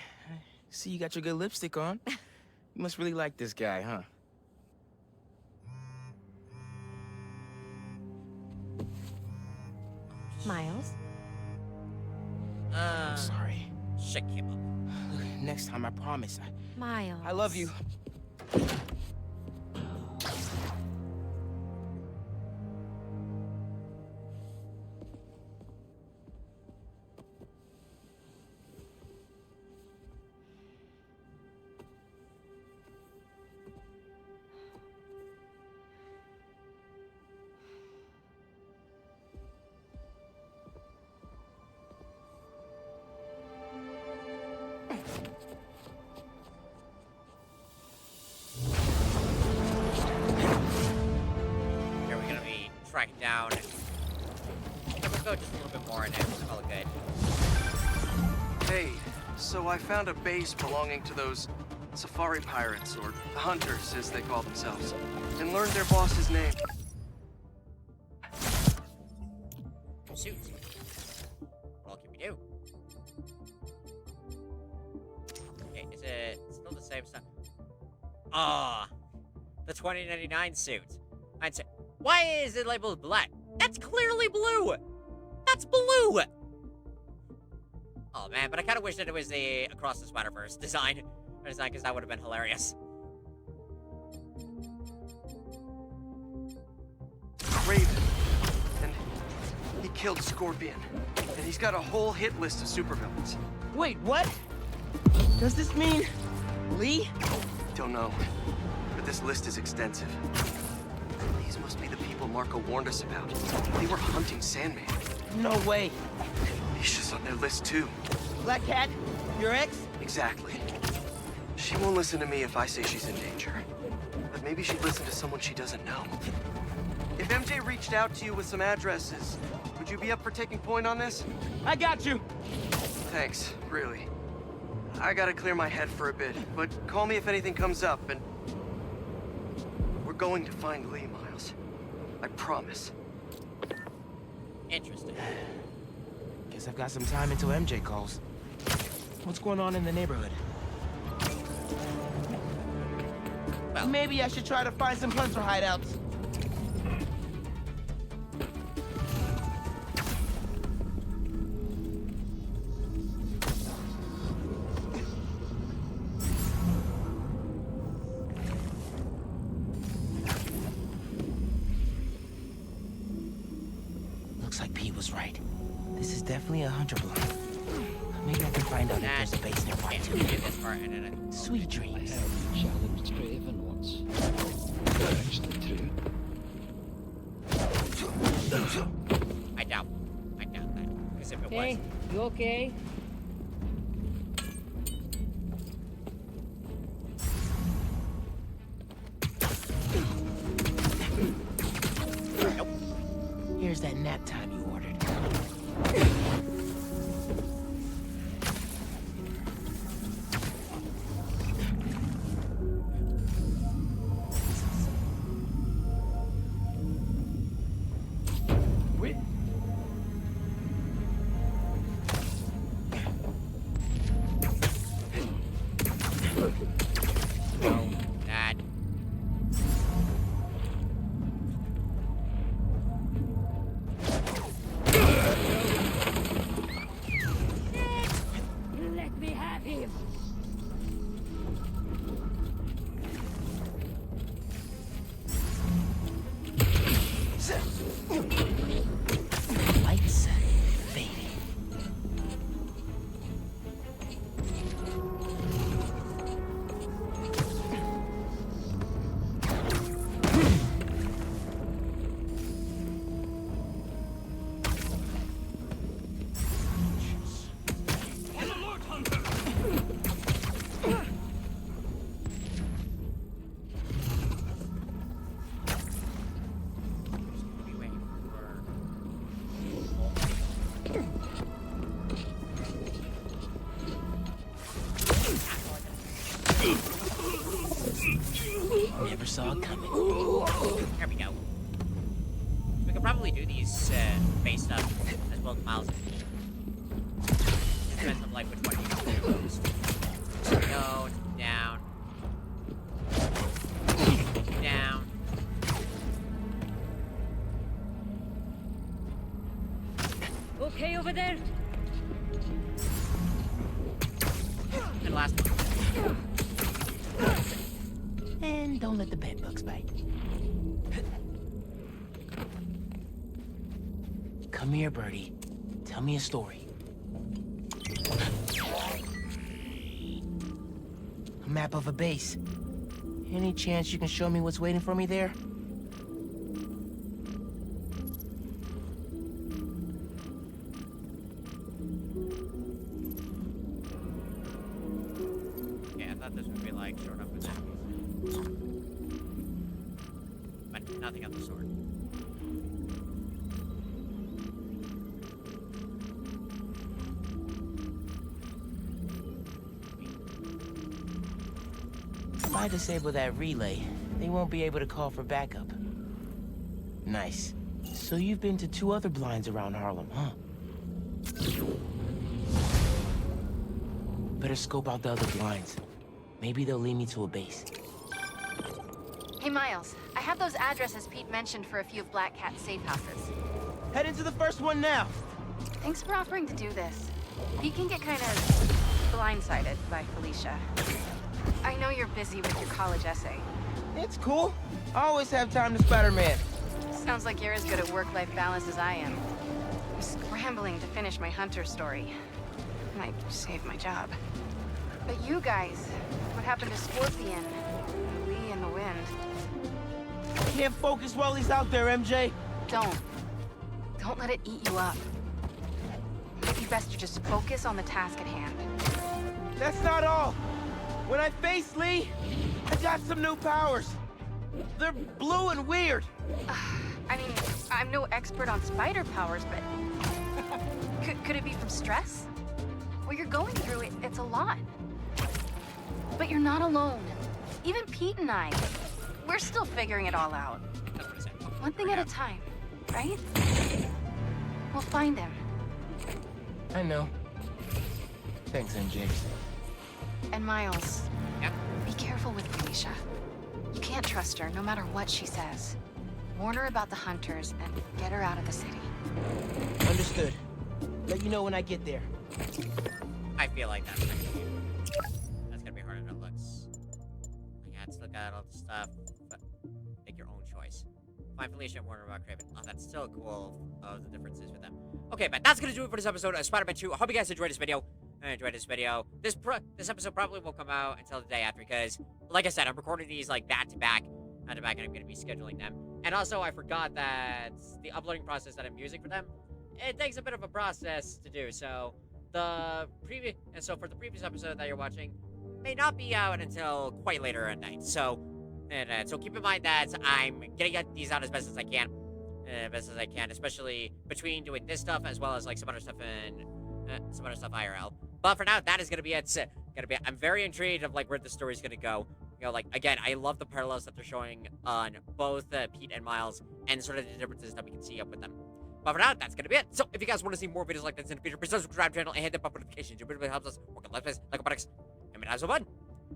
See, you got your good lipstick on. You must really like this guy, huh? Miles? I'm sorry. Shit came up. Look, next time, I promise. Miles. I love you. Here we're gonna be tracking down. Let's go just a little bit more and it's all good. Hey, so I found a base belonging to those safari pirates, or hunters as they call themselves, and learned their boss's name. Suits. What all can we do? Okay, is it still the same stuff? Ah, the 2099 suit. I'd say, why is it labeled black? That's clearly blue. That's blue. Oh man, but I kind of wish that it was the Across the Spider-Verse design, because that would have been hilarious. Kraven. And he killed Scorpion. And he's got a whole hit list of supervillains. Wait, what? Does this mean Lee? Don't know. But this list is extensive. These must be the people Marco warned us about. They were hunting Sandman. No way. Misha's on their list too. Black Cat? Your ex? Exactly. She won't listen to me if I say she's in danger. But maybe she'd listen to someone she doesn't know. If MJ reached out to you with some addresses, would you be up for taking point on this? I got you. Thanks, really. I gotta clear my head for a bit, but call me if anything comes up, and... we're going to find Lee, Miles. I promise. Interesting. Guess I've got some time until MJ calls. What's going on in the neighborhood? Well, maybe I should try to find some hunter hideouts. Looks like Pete was right. This is definitely a hunter block. Maybe I can find out if there's a base nearby too. Sweet dreams. Challenged Kraven once. once. Catch the trick? I doubt that. Because if it Hey, was... you okay? Nope. Here's that nap time you ordered. That. Let me have him. Lights fading. Never saw it coming. Here we go. We could probably do these base stuff as well as Miles. Depends on like which one you do most. Go down. Down. Okay over there? And last one. And don't let the bedbugs bite. Come here, Birdie. Tell me a story. A map of a base. Any chance you can show me what's waiting for me there? Yeah, I thought this would be like short enough with that. But nothing of the sort. If I disable that relay, they won't be able to call for backup. Nice. So you've been to 2 other blinds around Harlem, huh? Better scope out the other blinds. Maybe they'll lead me to a base. Hey, Miles. I have those addresses Pete mentioned for a few of Black Cat's safe houses. Head into the first one now. Thanks for offering to do this. Pete can get kind of blindsided by Felicia. I know you're busy with your college essay. It's cool. I always have time to Spider-Man. Sounds like you're as good at work-life balance as I am. I'm scrambling to finish my Hunter story. Might save my job. But you guys, what happened to Scorpion? Lee in the wind. Can't focus while he's out there, MJ. Don't let it eat you up. Might be best to just focus on the task at hand. That's not all. When I face Lee, I got some new powers. They're blue and weird. I mean, I'm no expert on spider powers, but could it be from stress? What you're going through, it's a lot. But you're not alone. Even Pete and I, we're still figuring it all out. One thing at a time, right? We'll find him. I know. Thanks, MJ. And Miles, be careful with Felicia. You can't trust her, no matter what she says. Warn her about the Hunters and get her out of the city. Understood. Let you know when I get there. I feel like that's gonna be harder than it looks. I had to look at all the stuff, but make your own choice. Find Felicia and warn her about Kraven. Oh, that's still cool. Oh, the differences with them. Okay, but that's gonna do it for this episode of Spider-Man 2. I hope you guys enjoyed this video. I enjoyed this video. This episode probably won't come out until the day after because like I said, I'm recording these like back to back, and I'm going to be scheduling them. And also, I forgot that the uploading process that I'm using for them, it takes a bit of a process to do. So for the previous episode that you're watching, may not be out until quite later at night. So keep in mind that I'm gonna get these out as best as I can, especially between doing this stuff as well as like some other stuff IRL. But for now, that is gonna be it. I'm very intrigued of like where the story's gonna go. You know, like again, I love the parallels that they're showing on both Pete and Miles, and sort of the differences that we can see up with them. But for now, that's gonna be it. So if you guys want to see more videos like this in the future, please subscribe to the channel and hit the bell notifications. It really helps us work on Let's Plays, like a buttocks, and as well.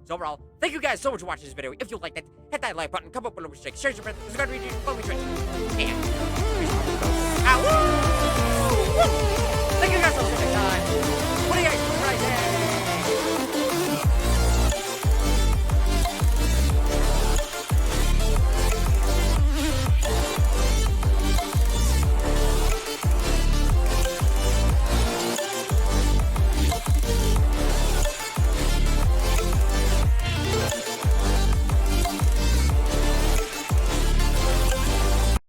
So overall, thank you guys so much for watching this video. If you liked it, hit that like button, comment below, share your friends, subscribe to me, follow me, and